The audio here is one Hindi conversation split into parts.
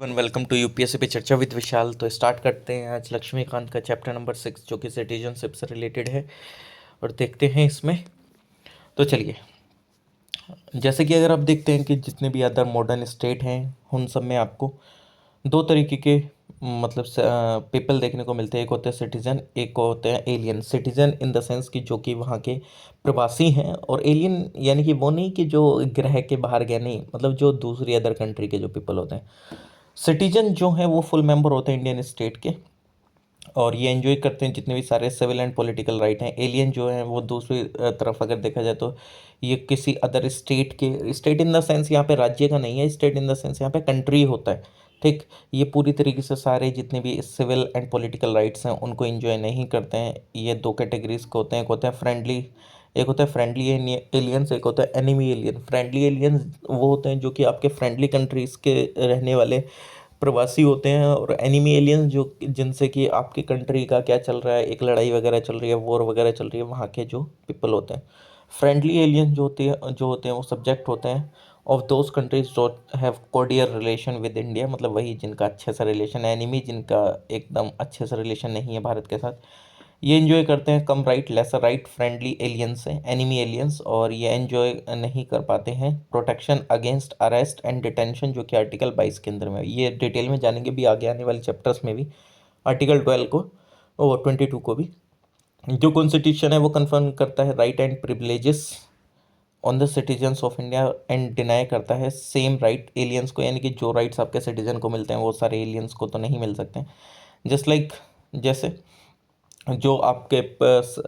वन वेलकम टू यूपीएससी पे चर्चा विद विशाल। तो स्टार्ट करते हैं आज लक्ष्मीकांत का चैप्टर नंबर 6 जो कि सिटीजनशिप से रिलेटेड है और देखते हैं इसमें। तो चलिए, जैसे कि अगर आप देखते हैं कि जितने भी अदर मॉडर्न स्टेट हैं उन सब में आपको दो तरीके के मतलब पीपल देखने को मिलते हैं। एक होते हैं सिटीजन, एक होते हैं alien. Citizen in the sense कि जो कि वहाँ के प्रवासी हैं, और एलियन यानी कि वो नहीं कि जो ग्रह के बाहर गए, नहीं, मतलब जो दूसरी अदर कंट्री के जो पीपल होते हैं। सिटीजन जो हैं वो फुल मेंबर होते हैं इंडियन स्टेट के, और ये एंजॉय करते हैं जितने भी सारे सिविल एंड पॉलिटिकल राइट हैं। एलियन जो हैं वो दूसरी तरफ अगर देखा जाए तो ये किसी अदर स्टेट के, स्टेट इन द सेंस यहाँ पे राज्य का नहीं है, स्टेट इन द सेंस यहाँ पे कंट्री होता है। ठीक, ये पूरी तरीके से सारे जितने भी सिविल एंड पॉलिटिकल राइट्स हैं उनको एंजॉय नहीं करते हैं। ये दो कैटेगरीज के होते हैं, एक होता है फ्रेंडली, एक होता है फ्रेंडली एलियंस, एक होता है एनिमी एलियन। फ्रेंडली एलियंस वो होते हैं जो कि आपके फ्रेंडली कंट्रीज़ के रहने वाले प्रवासी होते हैं, और एनिमी एलियंस जो जिनसे कि आपकी कंट्री का क्या चल रहा है, एक लड़ाई वगैरह चल रही है, वॉर वगैरह चल रही है, वहाँ के जो पीपल होते हैं। फ्रेंडली एलियंस जो होते हैं वो सब्जेक्ट होते हैं ऑफ दोज कंट्रीज जो have cordial relation with India, मतलब वही जिनका अच्छे सा रिलेशन है। एनिमी जिनका एकदम अच्छे से रिलेशन नहीं है भारत के साथ, ये एंजॉय करते हैं कम right lesser right friendly aliens से, एनिमी एलियंस, और ये एंजॉय नहीं कर पाते हैं protection against arrest and detention, जो कि आर्टिकल 22 के अंदर में। ये डिटेल में जानेंगे भी आगे आने वाले चैप्टर्स में भी, आर्टिकल 12 को और 22 को भी। जो कॉन्स्टिट्यूशन है वो कन्फर्म करता है right and privileges on the citizens of India and deny करता है सेम राइट एलियंस को, यानी कि जो राइट्स आपके सिटीजन को मिलते हैं वो सारे एलियंस को तो नहीं मिल सकते। जस्ट लाइक जैसे जो आपके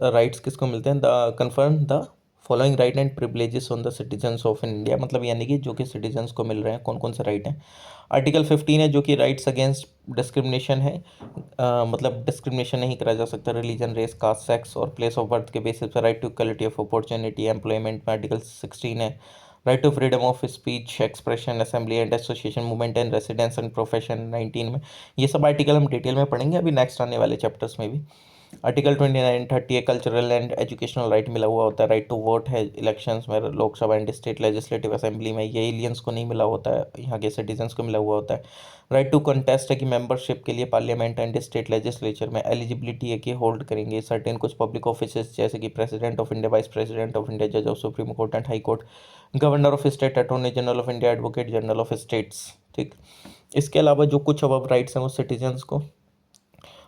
राइट्स किसको मिलते हैं, the confirm the following right and privileges on the citizens of India, मतलब यानी कि जो कि सिटीजन्स को मिल रहे हैं कौन कौन से राइट हैं। आर्टिकल 15 है जो कि राइट्स अगेंस्ट डिस्क्रिमिनेशन है, मतलब डिस्क्रिमिनेशन नहीं करा जा सकता रिलीजन, रेस, कास्ट, सेक्स और प्लेस ऑफ बर्थ के बेसिस पर। Right to equality of opportunity employment में आर्टिकल 16 है। Right to freedom of speech, expression, assembly and association, movement and residence and profession 19 में। ये सब आर्टिकल हम डिटेल में पढ़ेंगे अभी नेक्स्ट आने वाले चैप्टर्स में भी। आर्टिकल 29 30 है कल्चरल एंड एजुकेशनल राइट मिला हुआ होता है। राइट टू वोट है इलेक्शंस में, Lok Sabha and state legislative assembly में, ये एलियंस को नहीं मिला होता है, यहाँ के सिटीजन्स को मिला हुआ होता है। राइट टू कंटेस्ट है कि मेंबरशिप के लिए पार्लियामेंट एंड स्टेट लेजिस्लेचर में। एलिजिबिलिटी है कि होल्ड करेंगे सर्टेन कुछ पब्लिक ऑफिस जैसे कि president of India, vice president of India, जज of supreme court and high court, governor of state, attorney general of India, advocate general of states. ठीक, इसके अलावा जो कुछ अब राइट्स हैं वो सिटीजन्स को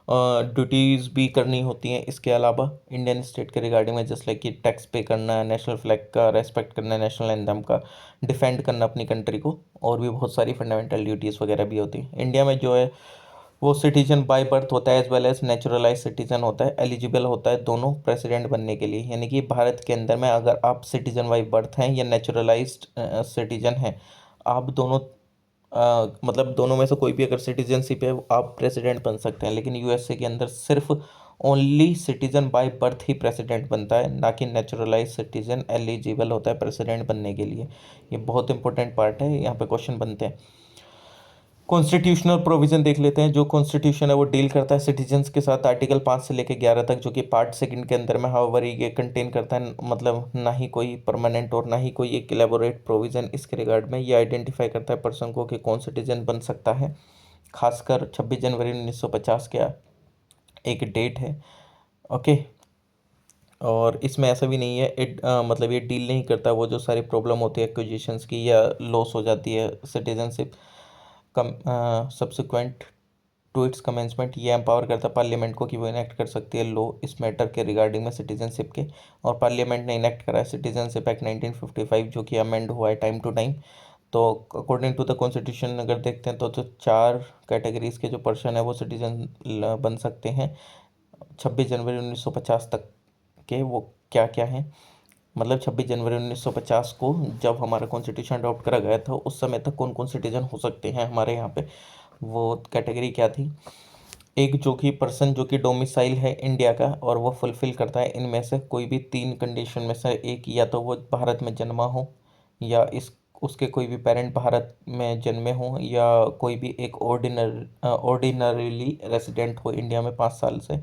ड्यूटीज़ भी करनी होती हैं इसके अलावा इंडियन स्टेट के रिगार्डिंग में, जस्ट लाइक कि टैक्स पे करना है, नेशनल फ्लैग का रेस्पेक्ट करना है, नेशनल एंथम का डिफेंड करना अपनी कंट्री को, और भी बहुत सारी फंडामेंटल ड्यूटीज़ वगैरह भी होती हैं। इंडिया में जो है वो सिटीजन बाय बर्थ होता है as well as naturalise citizen होता है, एलिजिबल होता है दोनों प्रेसिडेंट बनने के लिए। यानी कि भारत के अंदर में अगर आप सिटीजन बाय बर्थ हैं या नेचुरलाइज्ड सिटीजन हैं, आप दोनों मतलब दोनों में से कोई भी अगर सिटीजनशिप है आप प्रेसिडेंट बन सकते हैं। लेकिन यूएसए के अंदर सिर्फ only citizen by birth he president बनता है, ना कि नेचुरलाइज सिटीजन एलिजिबल होता है प्रेसिडेंट बनने के लिए। ये बहुत इंपॉर्टेंट पार्ट है, यहाँ पे क्वेश्चन बनते हैं। कॉन्स्टिट्यूशनल प्रोविजन देख लेते हैं। जो कॉन्स्टिट्यूशन है वो डील करता है सिटीजन्स के साथ, आर्टिकल 5 से लेकर 11 तक, जो कि पार्ट सेकंड के अंदर में हाउएवर ये कंटेन करता है, मतलब ना ही कोई परमानेंट और ना ही कोई एक एलेबोरेट प्रोविजन इसके रिगार्ड में। ये आइडेंटिफाई करता है पर्सन को कि कौन सिटीजन बन सकता है। खासकर 26 जनवरी 1950 का एक डेट है। ओके, और इसमें ऐसा भी नहीं है मतलब ये डील नहीं करता वो जो सारी प्रॉब्लम होती है एक्विजिशंस की या लॉस हो जाती है citizenship come subsequent to its commencement. ये एम्पावर करता है पार्लियामेंट को कि वो इनेक्ट कर सकती है लॉ इस मैटर के रिगार्डिंग में सिटीजनशिप के, और पार्लियामेंट ने इनेक्ट करा है सिटीजनशिप एक्ट 1955 जो कि अमेंड हुआ है टाइम टू टाइम। तो अकॉर्डिंग टू द कॉन्स्टिट्यूशन अगर देखते हैं तो चार कैटेगरीज के जो पर्सन है वो सिटीजन बन सकते हैं 26 जनवरी 1950 तक के। वो क्या क्या हैं, मतलब 26 जनवरी 1950 को जब हमारा कॉन्स्टिट्यूशन अडॉप्ट करा गया था उस समय तक कौन कौन सिटीजन हो सकते हैं हमारे यहाँ पे, वो कैटेगरी क्या थी। एक जो कि पर्सन जो कि डोमिसाइल है इंडिया का और वो फुलफिल करता है इनमें से कोई भी तीन कंडीशन में से एक, या तो वो भारत में जन्मा हो, या इस उसके कोई भी पेरेंट भारत में जन्मे हों, या कोई भी एक ऑर्डिनरीली रेसिडेंट हो इंडिया में 5 साल से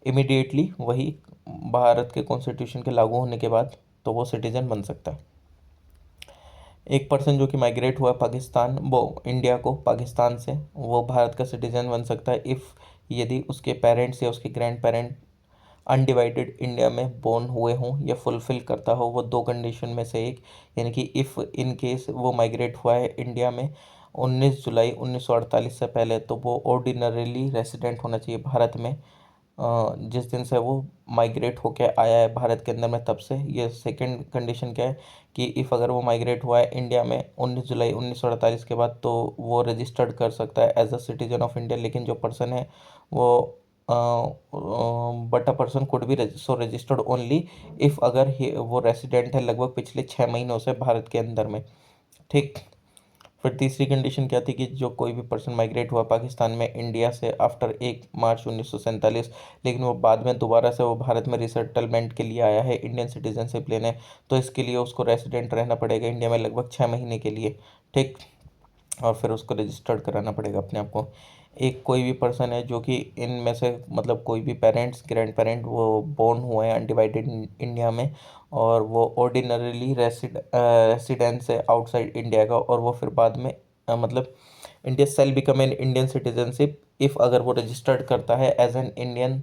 इमिडिएटली, वही भारत के कॉन्स्टिट्यूशन के लागू होने के बाद, तो वो सिटीजन बन सकता है। एक पर्सन जो कि माइग्रेट हुआ है पाकिस्तान, वो इंडिया को पाकिस्तान से, वो भारत का सिटीजन बन सकता है इफ़ यदि उसके पेरेंट्स या उसके ग्रैंड पेरेंट अनडिवाइडेड इंडिया में बोर्न हुए हों या फुलफिल करता हो वो दो कंडीशन में से एक। यानी कि इफ़ इन केस वो माइग्रेट हुआ है इंडिया में 19 जुलाई 1948 से पहले, तो वो ऑर्डिनरीली रेसिडेंट होना चाहिए भारत में जिस दिन से वो माइग्रेट होके आया है भारत के अंदर में तब से। ये सेकंड कंडीशन क्या है कि इफ़ अगर वो माइग्रेट हुआ है इंडिया में 19 जुलाई 1948 के बाद, तो वो रजिस्टर्ड कर सकता है as a citizen of India. लेकिन जो पर्सन है वो but a person could be so registered only if अगर वो रेसिडेंट है लगभग पिछले 6 महीनों से भारत के अंदर में। ठीक। फिर तीसरी कंडीशन क्या थी कि जो कोई भी पर्सन माइग्रेट हुआ पाकिस्तान में इंडिया से आफ्टर 1 मार्च 1947, लेकिन वो बाद में दोबारा से वो भारत में रिसेटलमेंट के लिए आया है इंडियन सिटीजनशिप लेने, तो इसके लिए उसको रेसिडेंट रहना पड़ेगा इंडिया में लगभग 6 महीने के लिए। ठीक। और फिर उसको रजिस्टर्ड कराना पड़ेगा अपने आप को। एक कोई भी पर्सन है जो कि इनमें से मतलब कोई भी पेरेंट्स ग्रैंड पेरेंट वो बोर्न हुए हैं अनडिवाइडेड इंडिया में, और वो ऑर्डिनरीली रेसिडेंस है आउटसाइड इंडिया का, और वो फिर बाद में मतलब India shall become an Indian citizenship if अगर वो रजिस्टर्ड करता है as an Indian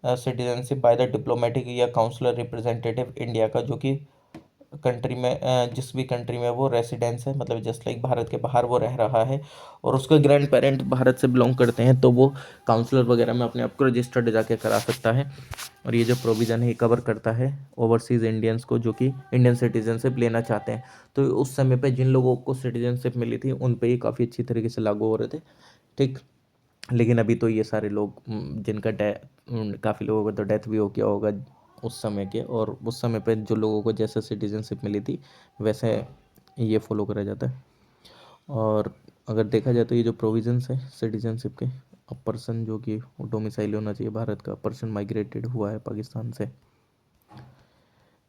citizenship by the diplomatic या काउंसलर रिप्रेजेंटेटिव इंडिया का, जो कि कंट्री में जिस भी कंट्री में वो रेसिडेंस है, मतलब जस्ट लाइक भारत के बाहर वो रह रहा है और उसके ग्रैंड पेरेंट भारत से बिलोंग करते हैं, तो वो काउंसलर वगैरह में अपने आप को रजिस्टर्ड जाके करा सकता है। और ये जो प्रोविज़न है ये कवर करता है ओवरसीज़ इंडियंस को जो कि इंडियन सिटीजनशिप लेना चाहते हैं। तो उस समय पे जिन लोगों को सिटीजनशिप मिली थी उन पे ये काफ़ी अच्छी तरीके से लागू हो रहे थे। ठीक। लेकिन अभी तो ये सारे लोग जिनका काफ़ी लोगों का तो डेथ भी हो गया होगा उस समय के, और उस समय पे जो लोगों को जैसे सिटीजनशिप मिली थी वैसे ये फॉलो करा जाता है। और अगर देखा जाए तो ये जो प्रोविजंस है सिटीजनशिप के, अब पर्सन जो कि डोमिसाइल होना चाहिए भारत का, पर्सन माइग्रेटेड हुआ है पाकिस्तान से,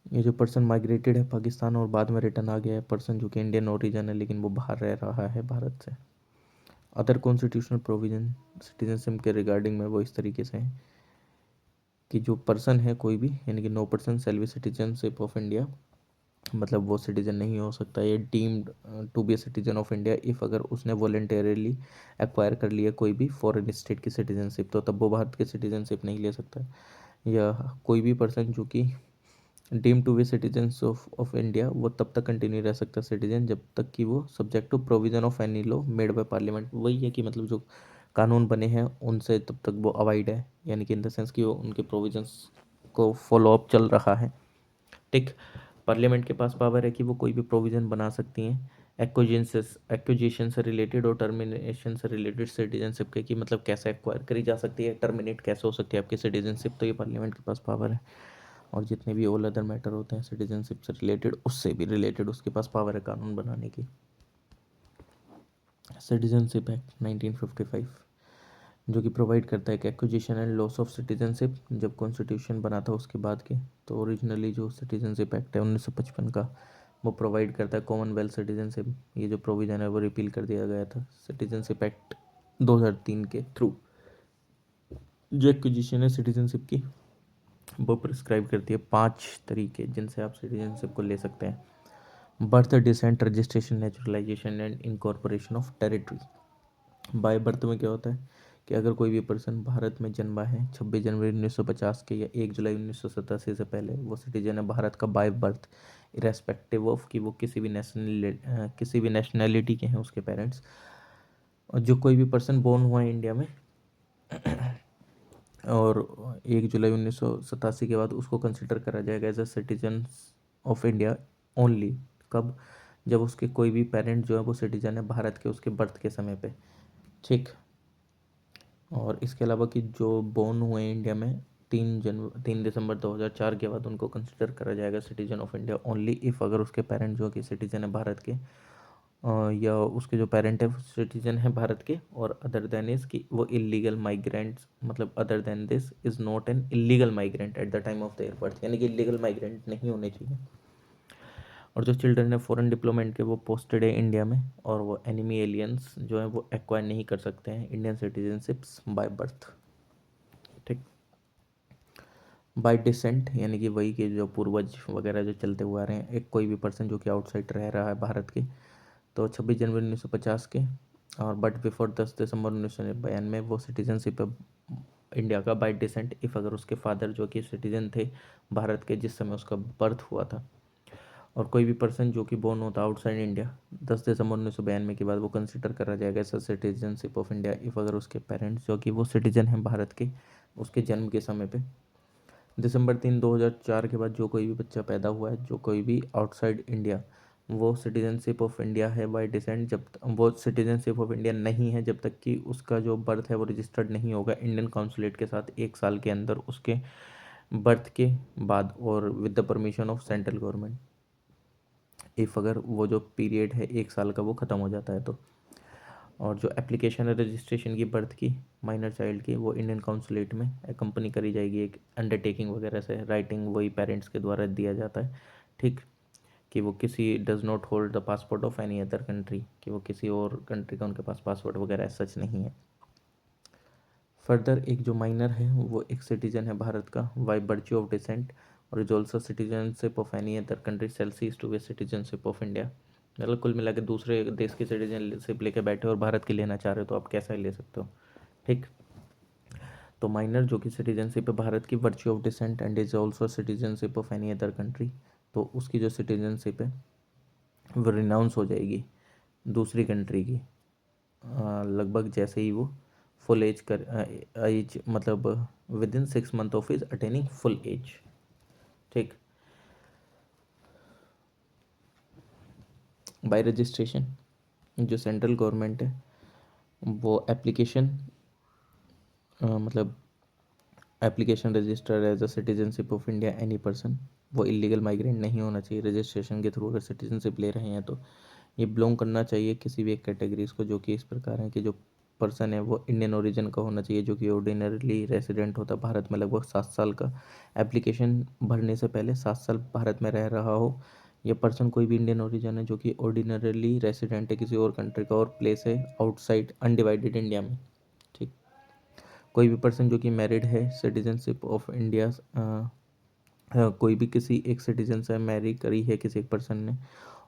ये जो पर्सन माइग्रेटेड है पाकिस्तान और बाद में रिटर्न आ गया है, पर्सन जो कि इंडियन ओरिजिन है लेकिन वो बाहर रह रहा है भारत से। अदर कॉन्स्टिट्यूशनल प्रोविजन सिटीजनशिप के रिगार्डिंग में वो इस तरीके से हैं कि जो पर्सन है कोई भी, यानी कि no person shall be citizenship of India, मतलब वो सिटीजन नहीं हो सकता ये deemed to be citizen of India if अगर उसने वॉलेंटरली एक्वायर कर लिया कोई भी फॉरेन स्टेट की सिटीजनशिप, तो तब वो भारत की सिटीजनशिप नहीं ले सकता। या कोई भी पर्सन जो कि deem to be citizen of India वो तब तक कंटिन्यू रह सकता है सिटीजन जब तक कि वो subject to provision of any law made by parliament. वही है कि मतलब जो कानून बने हैं उनसे तब तक वो अवॉइड है, यानी कि इन द सेंस कि वो उनके प्रोविजंस को फॉलो अप चल रहा है। ठीक। पार्लियामेंट के पास पावर है कि वो कोई भी प्रोविज़न बना सकती हैं एक्विजिशन से रिलेटेड और टर्मिनेशन से रिलेटेड सिटीजनशिप के, कि मतलब कैसे एक्वायर करी जा सकती है, टर्मिनेट कैसे हो सकती है आपकी सिटीजनशिप, तो ये पार्लियामेंट के पास पावर है। और जितने भी ऑल अदर मैटर होते हैं सिटीजनशिप से रिलेटेड उससे भी रिलेटेड उसके पास पावर है कानून बनाने की। सिटीजनशिप एक्ट 1955 जो कि प्रोवाइड करता है कि acquisition and loss of citizenship, जब कॉन्स्टिट्यूशन बना था उसके बाद के, तो ओरिजिनली जो सिटीजनशिप एक्ट है 1955 का वो प्रोवाइड करता है कॉमनवेल्थ सिटीजनशिप। ये जो प्रोविज़न है वो रिपील कर दिया गया था सिटीजनशिप एक्ट 2003 के थ्रू। जो एक्विजिशन है सिटीजनशिप की वो प्रिस्क्राइब करती है 5 तरीके जिनसे आप सिटीजनशिप को ले सकते हैं। Birth, descent, registration, naturalisation and incorporation of territory. By birth में क्या होता है कि अगर कोई भी पर्सन भारत में जन्मा है 26 जनवरी 1950 के या 1 जुलाई 1987 से पहले, वो सिटीजन है भारत का बाय बर्थ, इरेस्पेक्टिव ऑफ कि वो किसी भी नेशनैलिटी के हैं उसके पेरेंट्स। और जो कोई भी पर्सन बोर्न हुआ है इंडिया में और 1 जुलाई 1987 के बाद, उसको कंसिडर करा जाएगा as a citizen of India only. कब? जब उसके कोई भी पेरेंट जो है वो सिटीजन है भारत के उसके बर्थ के समय पे। ठीक। और इसके अलावा कि जो बोर्न हुए हैं इंडिया में 3 दिसंबर 2004 के बाद, उनको कंसिडर करा जाएगा citizen of India only if अगर उसके पेरेंट जो कि सिटीजन है भारत के या उसके जो पेरेंट है वो सिटीजन है भारत के, और अदर देन इज कि वो इलीगल माइग्रेंट्स, मतलब other than this is not an illegal migrant at the time of their birth, यानी कि इलीगल माइग्रेंट नहीं होने चाहिए। और जो चिल्ड्रन है फॉरेन डिप्लोमेंट के वो पोस्टेड है इंडिया में, और वो एनिमी एलियंस जो है वो एक्वायर नहीं कर सकते हैं इंडियन सिटीजनशिप्स बाय बर्थ। ठीक। बाय डिसेंट यानी कि वही के जो पूर्वज वगैरह जो चलते हुए आ रहे हैं, एक कोई भी पर्सन जो कि आउटसाइड रह रहा है भारत के, तो 26 जनवरी 1950 के, और बट बिफोर 10 दिसंबर 1992 वो सिटीजनशिप इंडिया का बाय डिसेंट, इफ़ अगर उसके फादर जो कि सिटीजन थे भारत के जिस समय उसका बर्थ हुआ था, और कोई भी पर्सन जो कि बोर्न होता आउटसाइड इंडिया 10 दिसंबर 1992 के बाद वो कंसिडर करा जाएगा as citizenship of India, if अगर उसके पेरेंट्स जो कि वो सिटीजन हैं भारत के उसके जन्म के समय पे December 3, 2004 के बाद जो कोई भी बच्चा पैदा हुआ है, जो कोई भी आउटसाइड इंडिया, वो सिटीजनशिप ऑफ इंडिया है बाय डिसेंट, वो सिटीजनशिप ऑफ इंडिया नहीं है जब तक कि उसका जो बर्थ है वो रजिस्टर्ड नहीं होगा इंडियन काउंसुलेट के साथ 1 साल के अंदर उसके बर्थ के बाद, और with the permission of central government, if अगर वो जो पीरियड है 1 साल का वो ख़त्म हो जाता है तो। और जो एप्लीकेशन है रजिस्ट्रेशन की बर्थ की माइनर चाइल्ड की, वो इंडियन काउंसुलेट में कंपनी करी जाएगी एक अंडरटेकिंग वगैरह से, राइटिंग वही पेरेंट्स के द्वारा दिया जाता है, ठीक, कि वो किसी does not hold the passport of any other country, कि वो किसी और कंट्री का उनके पास पासपोर्ट वगैरह सच नहीं है। फर्दर एक जो माइनर है वो एक सिटीजन है भारत का बाय बर्च्यू ऑफ डिसेंट, और is also citizenship of any other country shall cease to be citizenship of India. मतलब कुल मिला के दूसरे देश की सिटीजनशिप लेके बैठे और भारत की लेना चाह रहे हो तो आप कैसा ही ले सकते हो, ठीक। तो माइनर जो कि सिटीजनशिप है भारत की virtue of descent and is also citizenship of any other country, तो उसकी जो सिटीजनशिप है वो रिनाउंस हो जाएगी दूसरी कंट्री की लगभग जैसे ही वो फुल एज कर एज मतलब within 6 month of is attaining full age, ठीक। बाय रजिस्ट्रेशन जो सेंट्रल गवर्नमेंट है वो एप्लीकेशन मतलब application registered as a citizenship of India any person, वो इलीगल माइग्रेंट नहीं होना चाहिए रजिस्ट्रेशन के थ्रू अगर सिटीजनशिप ले रहे हैं तो। ये बिलोंग करना चाहिए किसी भी एक कैटेगरीज को, जो कि इस प्रकार है कि जो पर्सन है वो इंडियन ओरिजिन का होना चाहिए, जो कि ऑर्डिनरली रेसिडेंट होता है भारत में लगभग 7 साल का, एप्लीकेशन भरने से पहले 7 साल भारत में रह रहा हो। यह पर्सन कोई भी इंडियन ओरिजिन है जो कि ऑर्डिनरली रेसिडेंट है किसी और कंट्री का, और प्लेस है आउटसाइड अनडिवाइडेड इंडिया में, ठीक। कोई भी पर्सन जो कि मैरिड है सिटीजनशिप ऑफ इंडिया, कोई भी किसी एक सिटीजन से मैरी करी है किसी एक पर्सन ने,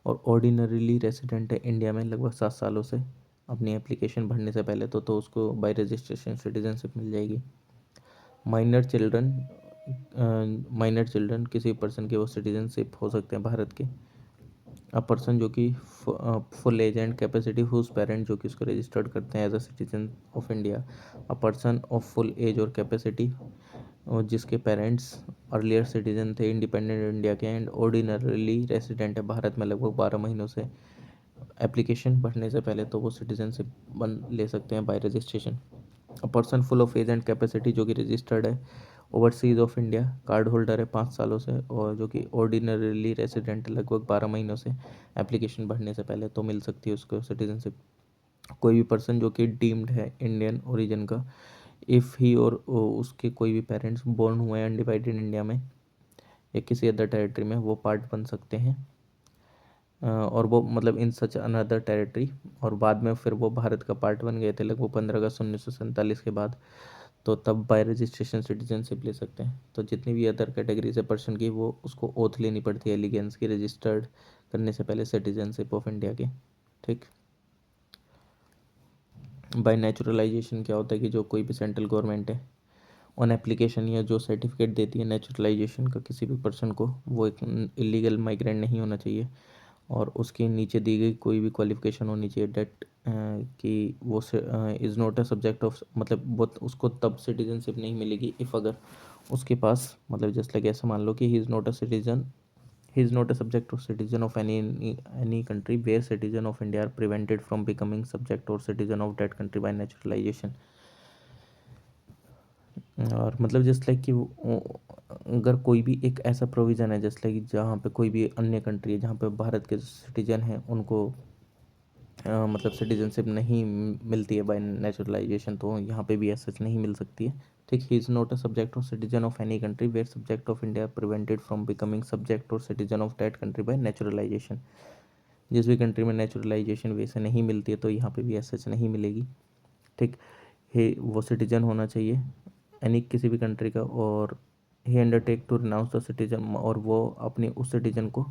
और ऑर्डिनरीली रेसिडेंट है इंडिया में लगभग 7 सालों से अपनी एप्लीकेशन भरने से पहले तो उसको बाय रजिस्ट्रेशन सिटीजनशिप मिल जाएगी। माइनर चिल्ड्रन किसी पर्सन के वो सिटीजनशिप हो सकते हैं भारत के। अ पर्सन जो कि full age and capacity whose parent जो कि उसको रजिस्टर्ड करते हैं as a citizen of India. A person of full age और कैपेसिटी और जिसके पेरेंट्स अर्लियर सिटीजन थे इंडिपेंडेंट इंडिया के एंड ऑर्डिनरली रेसिडेंट है भारत में लगभग 12 महीनों से, एप्लीकेशन भरने से पहले तो वो सिटीजनशिप बन ले सकते हैं by registration. A person full of age and capacity जो कि रजिस्टर्ड है overseas of India, card holder है 5 सालों से, और जो कि ऑर्डिनरली रेसिडेंट लगभग 12 महीनों से, एप्लीकेशन भरने से पहले तो मिल सकती है उसको सिटीजनशिप। कोई भी पर्सन जो कि डीम्ड है इंडियन ओरिजिन का, इफ़ ही और उसके कोई भी पेरेंट्स बोर्न हुए हैं अनडिवाइडेड इंडिया में या किसी अदर टेरिटरी में, वो पार्ट बन सकते हैं, और वो मतलब इन सच अनदर टेरिटरी, और बाद में फिर वो भारत का पार्ट बन गए थे लगभग 15 अगस्त 1947 के बाद, तो तब बाय रजिस्ट्रेशन सिटीजनशिप ले सकते हैं। तो जितनी भी अदर कैटेगरी से पर्सन की वो उसको ओथ लेनी पड़ती है एलिगेंस की रजिस्टर्ड करने से पहले सिटीजनशिप ऑफ इंडिया की, ठीक। बाय नेचुरलाइजेशन क्या होता है कि जो कोई भी सेंट्रल गवर्नमेंट है ऑन एप्लीकेशन या जो सर्टिफिकेट देती है नेचुरलाइजेशन का किसी भी पर्सन को, वो एक इलीगल माइग्रेंट नहीं होना चाहिए, और उसके नीचे दी गई कोई भी क्वालिफिकेशन होनी चाहिए डेट कि वो is not a subject of, मतलब वो उसको तब सिटीजनशिप नहीं मिलेगी इफ़ अगर उसके पास मतलब जस्ट लाइक ऐसा मान लो कि ही is not a citizen, he is not a subject or citizen of any country where citizen of India are prevented from becoming subject or citizen of that country by naturalization। और मतलब जस्ट लाइक कि अगर कोई भी एक ऐसा प्रोविज़न है जस्ट लाइक जहाँ पे कोई भी अन्य कंट्री है जहाँ पे भारत के सिटीजन हैं उनको मतलब सिटीजनशिप नहीं मिलती है बाय नेचुरलाइजेशन, तो यहाँ पे भी ऐसा सच नहीं मिल सकती है, ठीक। He is not a subject और citizen of any country where subject of India prevented from becoming subject और citizen of that country by naturalisation. जिस भी कंट्री में नेचुरलाइजेशन वैसे नहीं मिलती है तो यहाँ पे भी ऐसा सच नहीं मिलेगी, ठीक। हे वो सिटीजन होना चाहिए एनी किसी भी कंट्री का, और he undertake to renounce the citizen, और वो अपनी उस सिटीजन को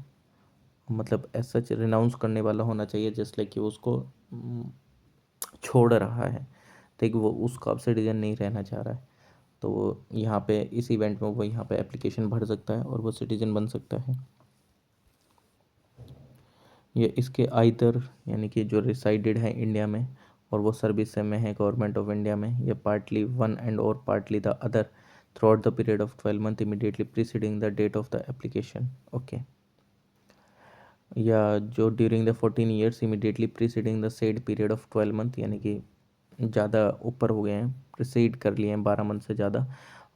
मतलब एज सच रिनाउंस करने वाला होना चाहिए, जस्ट लाइक कि उसको छोड़ रहा है, ठीक, वो उसका अब सिटीजन नहीं रहना चाह रहा है। तो वो यहाँ पे इस इवेंट में वो यहाँ पे एप्लीकेशन भर सकता है और वो सिटीजन बन सकता है। ये इसके आइदर यानी कि जो रिसाइडेड है इंडिया में और वो सर्विस में है गवर्नमेंट ऑफ इंडिया में, या पार्टली वन एंड और partly the other throughout the period of 12 month immediately preceding the date of the application. Okay, या जो during the 14 years immediately preceding the said period of 12 month, यानी कि ज़्यादा ऊपर हो गए हैं, प्रीसीड कर लिए हैं 12 मंथ से ज़्यादा,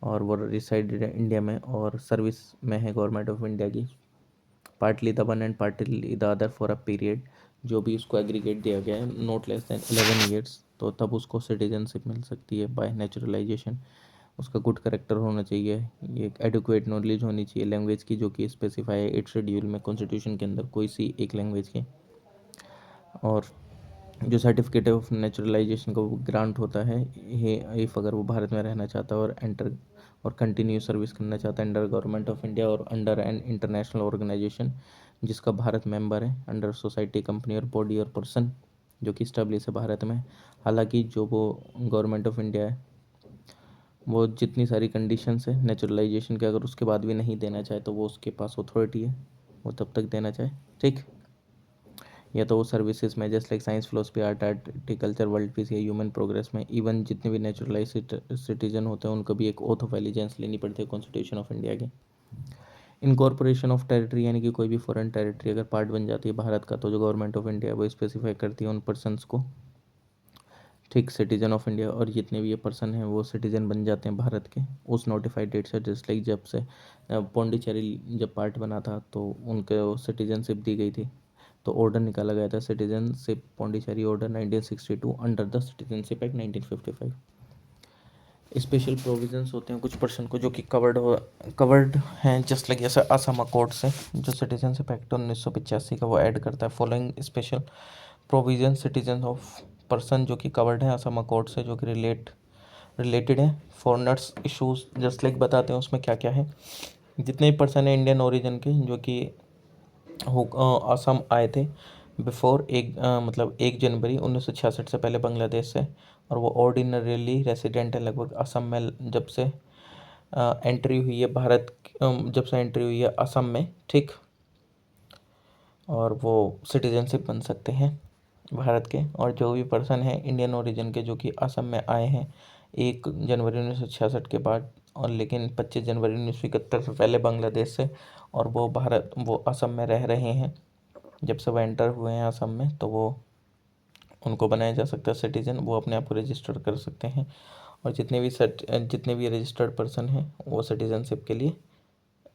और वो रिसाइडेड है इंडिया में और सर्विस में है गवर्नमेंट ऑफ इंडिया की, partly the one and partly the other for a period, जो भी उसको एग्रीगेट दिया गया है नॉट लेस दैन 11 ईयर्स, तो तब उसको सिटीजनशिप मिल सकती है बाय नेचुरलाइजेशन। उसका गुड करेक्टर होना चाहिए, ये एक एडुकेट नॉलेज होनी चाहिए लैंग्वेज की, जो कि स्पेसिफाई है 8 शेड्यूल में कॉन्स्टिट्यूशन के अंदर कोई सी एक लैंग्वेज की। और जो सर्टिफिकेट ऑफ नेचुरलाइजेशन को ग्रांट होता है ये इफ़ अगर वो भारत में रहना चाहता है और एंटर और कंटिन्यू सर्विस करना चाहता है अंडर गवर्नमेंट ऑफ इंडिया और अंडर एन इंटरनेशनल ऑर्गेनाइजेशन जिसका भारत मेंबर है, अंडर सोसाइटी, कंपनी और बॉडी और पर्सन जो कि स्टैब्लिश है भारत में। हालांकि जो वो गवर्नमेंट ऑफ इंडिया है वो जितनी सारी कंडीशंस है नेचुरलाइजेशन के, अगर उसके बाद भी नहीं देना चाहे तो वो उसके पास अथॉरिटी है, वो तब तक देना चाहे, ठीक। या तो वो सर्विसेज में just like science, philosophy, art, agriculture, world peace या ह्यूमन प्रोग्रेस में, इवन जितने भी नेचुरलाइज सिटीजन होते हैं उनको भी एक ओथ ऑफ एलिजेंस लेनी पड़ती है कॉन्स्टिट्यूशन ऑफ इंडिया की। इनकॉर्पोरेशन ऑफ टेरिटरी, यानी कि कोई भी फॉरेन टेरिटरी अगर पार्ट बन जाती है भारत का, तो जो गवर्नमेंट ऑफ इंडिया है वो स्पेसिफाई करती है उन पर्सनस को, ठीक, सिटीजन ऑफ इंडिया, और जितने भी ये पर्सन हैं वो सिटीजन बन जाते हैं भारत के उस नोटिफाइड डेट से। जस्ट लाइक जब से पौंडीचेरी जब पार्ट बना था तो उनको सिटीजनशिप दी गई थी, तो ऑर्डर निकाला गया था citizenship Pondicherry order 1962 under the citizenship act 1955। Special provisions होते हैं कुछ पर्सन को जो कि कवर्ड हैं, जस्ट लाइक जैसे असम अकॉर्ड से जो सिटीजनशिप एक्ट 1985 का वो ऐड करता है। Following special provision citizen of person जो कि कवर्ड है असम अकॉर्ड से, जो कि रिलेटेड है फॉरनर्स इशूज़, जस्ट लाइक बताते हैं उसमें क्या क्या है। जितने भी पर्सन है इंडियन ओरिजिन के जो कि असम आए थे बिफोर मतलब 1 जनवरी 1966 से पहले बांग्लादेश से, और वो ऑर्डिनरीली रेसिडेंट है लगभग असम में जब से एंट्री हुई है जब से एंट्री हुई है असम में, ठीक, और वो सिटीजनशिप बन सकते हैं भारत के। और जो भी पर्सन है इंडियन ओरिजिन के जो कि असम में आए हैं 1 जनवरी 1966 के बाद, और लेकिन 25 जनवरी 1971 से पहले बांग्लादेश से, और वो असम में रह रहे हैं जब से वो एंटर हुए हैं असम में, तो वो उनको बनाया जा सकता है सिटीजन, वो अपने आप को रजिस्टर कर सकते हैं। और जितने भी रजिस्टर्ड पर्सन हैं वो सिटीजनशिप के लिए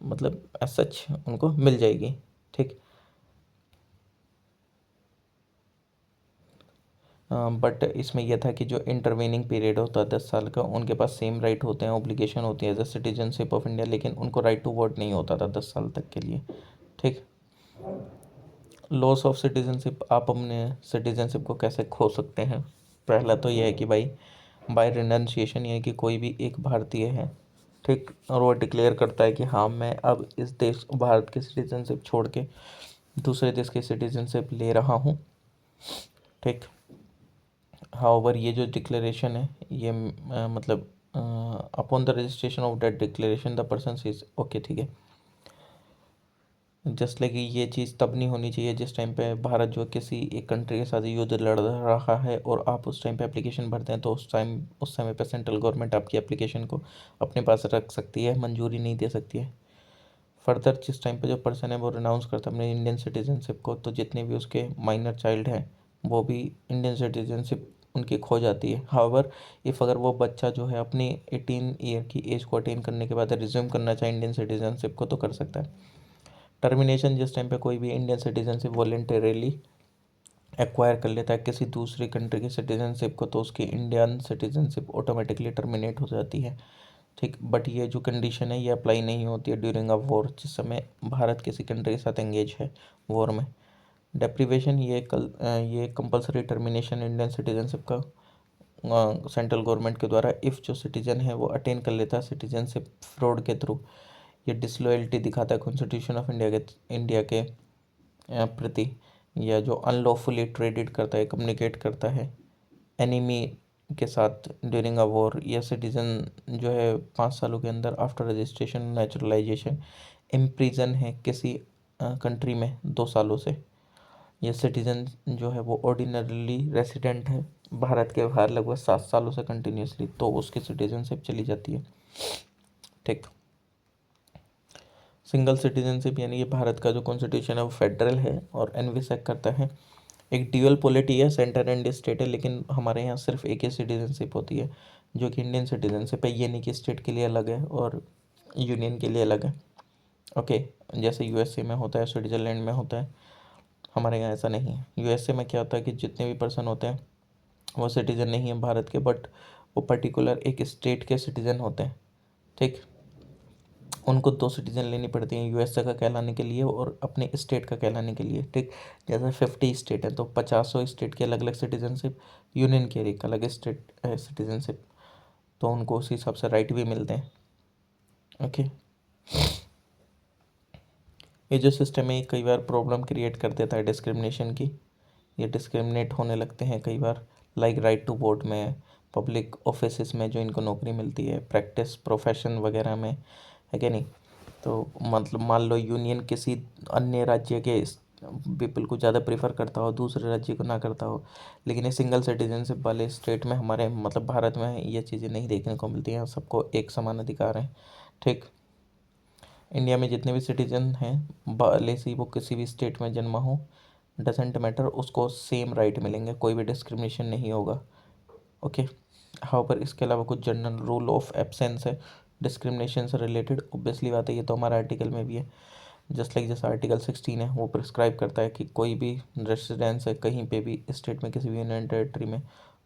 मतलब एज सच उनको मिल जाएगी, ठीक। बट इसमें यह था कि जो इंटरवेनिंग पीरियड होता है 10 साल का, उनके पास सेम राइट होते हैं, ऑब्लिगेशन होती है as a citizenship of India, लेकिन उनको राइट टू वोट नहीं होता था 10 साल तक के लिए, ठीक। लॉस ऑफ सिटीजनशिप, आप अपने सिटीजनशिप को कैसे खो सकते हैं। पहला तो यह है कि भाई बाय रिनंसिएशन, यानी कि कोई भी एक भारतीय है, ठीक, और वो डिक्लेयर करता है कि हाँ मैं अब इस देश भारत की सिटीजनशिप छोड़ के दूसरे देश की सिटीजनशिप ले रहा हूँ, ठीक। हाउएवर ये जो डिक्लेरेशन है ये मतलब upon the registration of that declaration the person is okay, ठीक है। जस्ट लाइक ये चीज़ तब नहीं होनी चाहिए जिस टाइम पे भारत जो किसी एक कंट्री के साथ युद्ध लड़ रहा है और आप उस टाइम पे एप्लीकेशन भरते हैं, तो उस समय पे सेंट्रल गवर्नमेंट आपकी एप्लीकेशन को अपने पास रख सकती है, मंजूरी नहीं दे सकती है। फर्दर जिस टाइम पे जो पर्सन है वो रिनाउंस करता है अपने इंडियन सिटीजनशिप को, तो जितने भी उसके माइनर चाइल्ड हैं वो भी इंडियन सिटीजनशिप उनकी खो जाती है। हाउएवर इफ़ अगर वो बच्चा जो है अपनी 18 ईयर की एज को अटेन करने के बाद रिज्यूम करना चाहे इंडियन सिटीजनशिप को तो कर सकता है। टर्मिनेशन, जिस टाइम पे कोई भी इंडियन सिटीजनशिप वॉलेंटरीली एक्वायर कर लेता है किसी दूसरी कंट्री की सिटीजनशिप को, तो उसकी इंडियन सिटीजनशिप ऑटोमेटिकली टर्मिनेट हो जाती है, ठीक। बट ये जो कंडीशन है ये अप्लाई नहीं होती है ड्यूरिंग अ वॉर, जिस समय भारत किसी कंट्री के साथ एंगेज है वॉर में। डेप्रीवेशन, ये कंपलसरी टर्मिनेशन इंडियन सिटीजनशिप का सेंट्रल गवर्नमेंट के द्वारा इफ़ जो सिटीजन है वो अटेन कर लेता है सिटीजनशिप फ्रॉड के थ्रू, ये डिसलॉयल्टी दिखाता है कॉन्स्टिट्यूशन ऑफ इंडिया के प्रति, या जो अनलॉफुली ट्रेडेड करता है, कम्युनिकेट करता है एनिमी के साथ ड्यूरिंग अ वॉर, या सिटीजन जो है 5 सालों के अंदर आफ्टर रजिस्ट्रेशन नेचुरलाइजेशन इम्प्रिजन है किसी कंट्री में 2 सालों से, या सिटीजन जो है वो ऑर्डिनरली रेसिडेंट है भारत के बाहर लगभग 7 सालों से कंटिन्यूसली, तो उसकी सिटीजनशिप चली जाती है। ठीक, सिंगल सिटीजनशिप यानी कि भारत का जो कॉन्स्टिट्यूशन है वो फेडरल है और एनविसेक करता है। एक ड्यूअल पॉलिटी है, सेंटर एंड स्टेट है, लेकिन हमारे यहाँ सिर्फ एक ही सिटीजनशिप होती है जो कि इंडियन सिटीजनशिप है, ये नहीं कि स्टेट के लिए अलग है और यूनियन के लिए अलग है। ओके, जैसे यूएसए में होता है, स्विट्ज़रलैंड में होता है, हमारे यहाँ ऐसा नहीं है। यूएसए में क्या होता है कि जितने भी पर्सन होते हैं वो सिटीज़न नहीं है भारत के, बट वो पर्टिकुलर एक स्टेट के सिटीज़न होते हैं। ठीक, उनको 2 सिटीजन लेनी पड़ती हैं, यूएसए का कहलाने के लिए और अपने स्टेट का कहलाने के लिए। ठीक, जैसे 50 स्टेट है तो 50 स्टेट के अलग अलग सिटीजनशिप, यूनियन के एक अलग स्टेट सिटीजनशिप, तो उनको उस हिसाब से राइट भी मिलते हैं। ओके, ये जो सिस्टम है कई बार प्रॉब्लम क्रिएट कर देता है डिस्क्रिमिनेशन की, ये डिस्क्रिमिनेट होने लगते हैं कई बार, लाइक राइट टू वोट में, पब्लिक ऑफिस में जो इनको नौकरी मिलती है, प्रैक्टिस प्रोफेशन वगैरह में, है कि नहीं। तो मतलब मान लो यूनियन किसी अन्य राज्य के पीपल को ज़्यादा प्रेफर करता हो, दूसरे राज्य को ना करता हो, लेकिन ये सिंगल सिटीजनशिप वाले स्टेट में हमारे मतलब भारत में ये चीज़ें नहीं देखने को मिलती हैं, सबको एक समान अधिकार है। ठीक, इंडिया में जितने भी सिटीजन हैं भले से वो किसी भी स्टेट में जन्मा हो, डजेंट मैटर, उसको सेम राइट मिलेंगे, कोई भी डिस्क्रिमिनेशन नहीं होगा। ओके, हाँ, पर इसके अलावा कुछ जनरल रूल ऑफ एब्सेंस है डिस्क्रिमिनेशन से रिलेटेड, ऑब्वियसली बात है, ये तो हमारे आर्टिकल में भी है। जस्ट लाइक जैसा आर्टिकल 16 है वो प्रिस्क्राइब करता है कि कोई भी रेसिडेंस है कहीं पे भी स्टेट में, किसी भी यूनियन टेरेटरी में,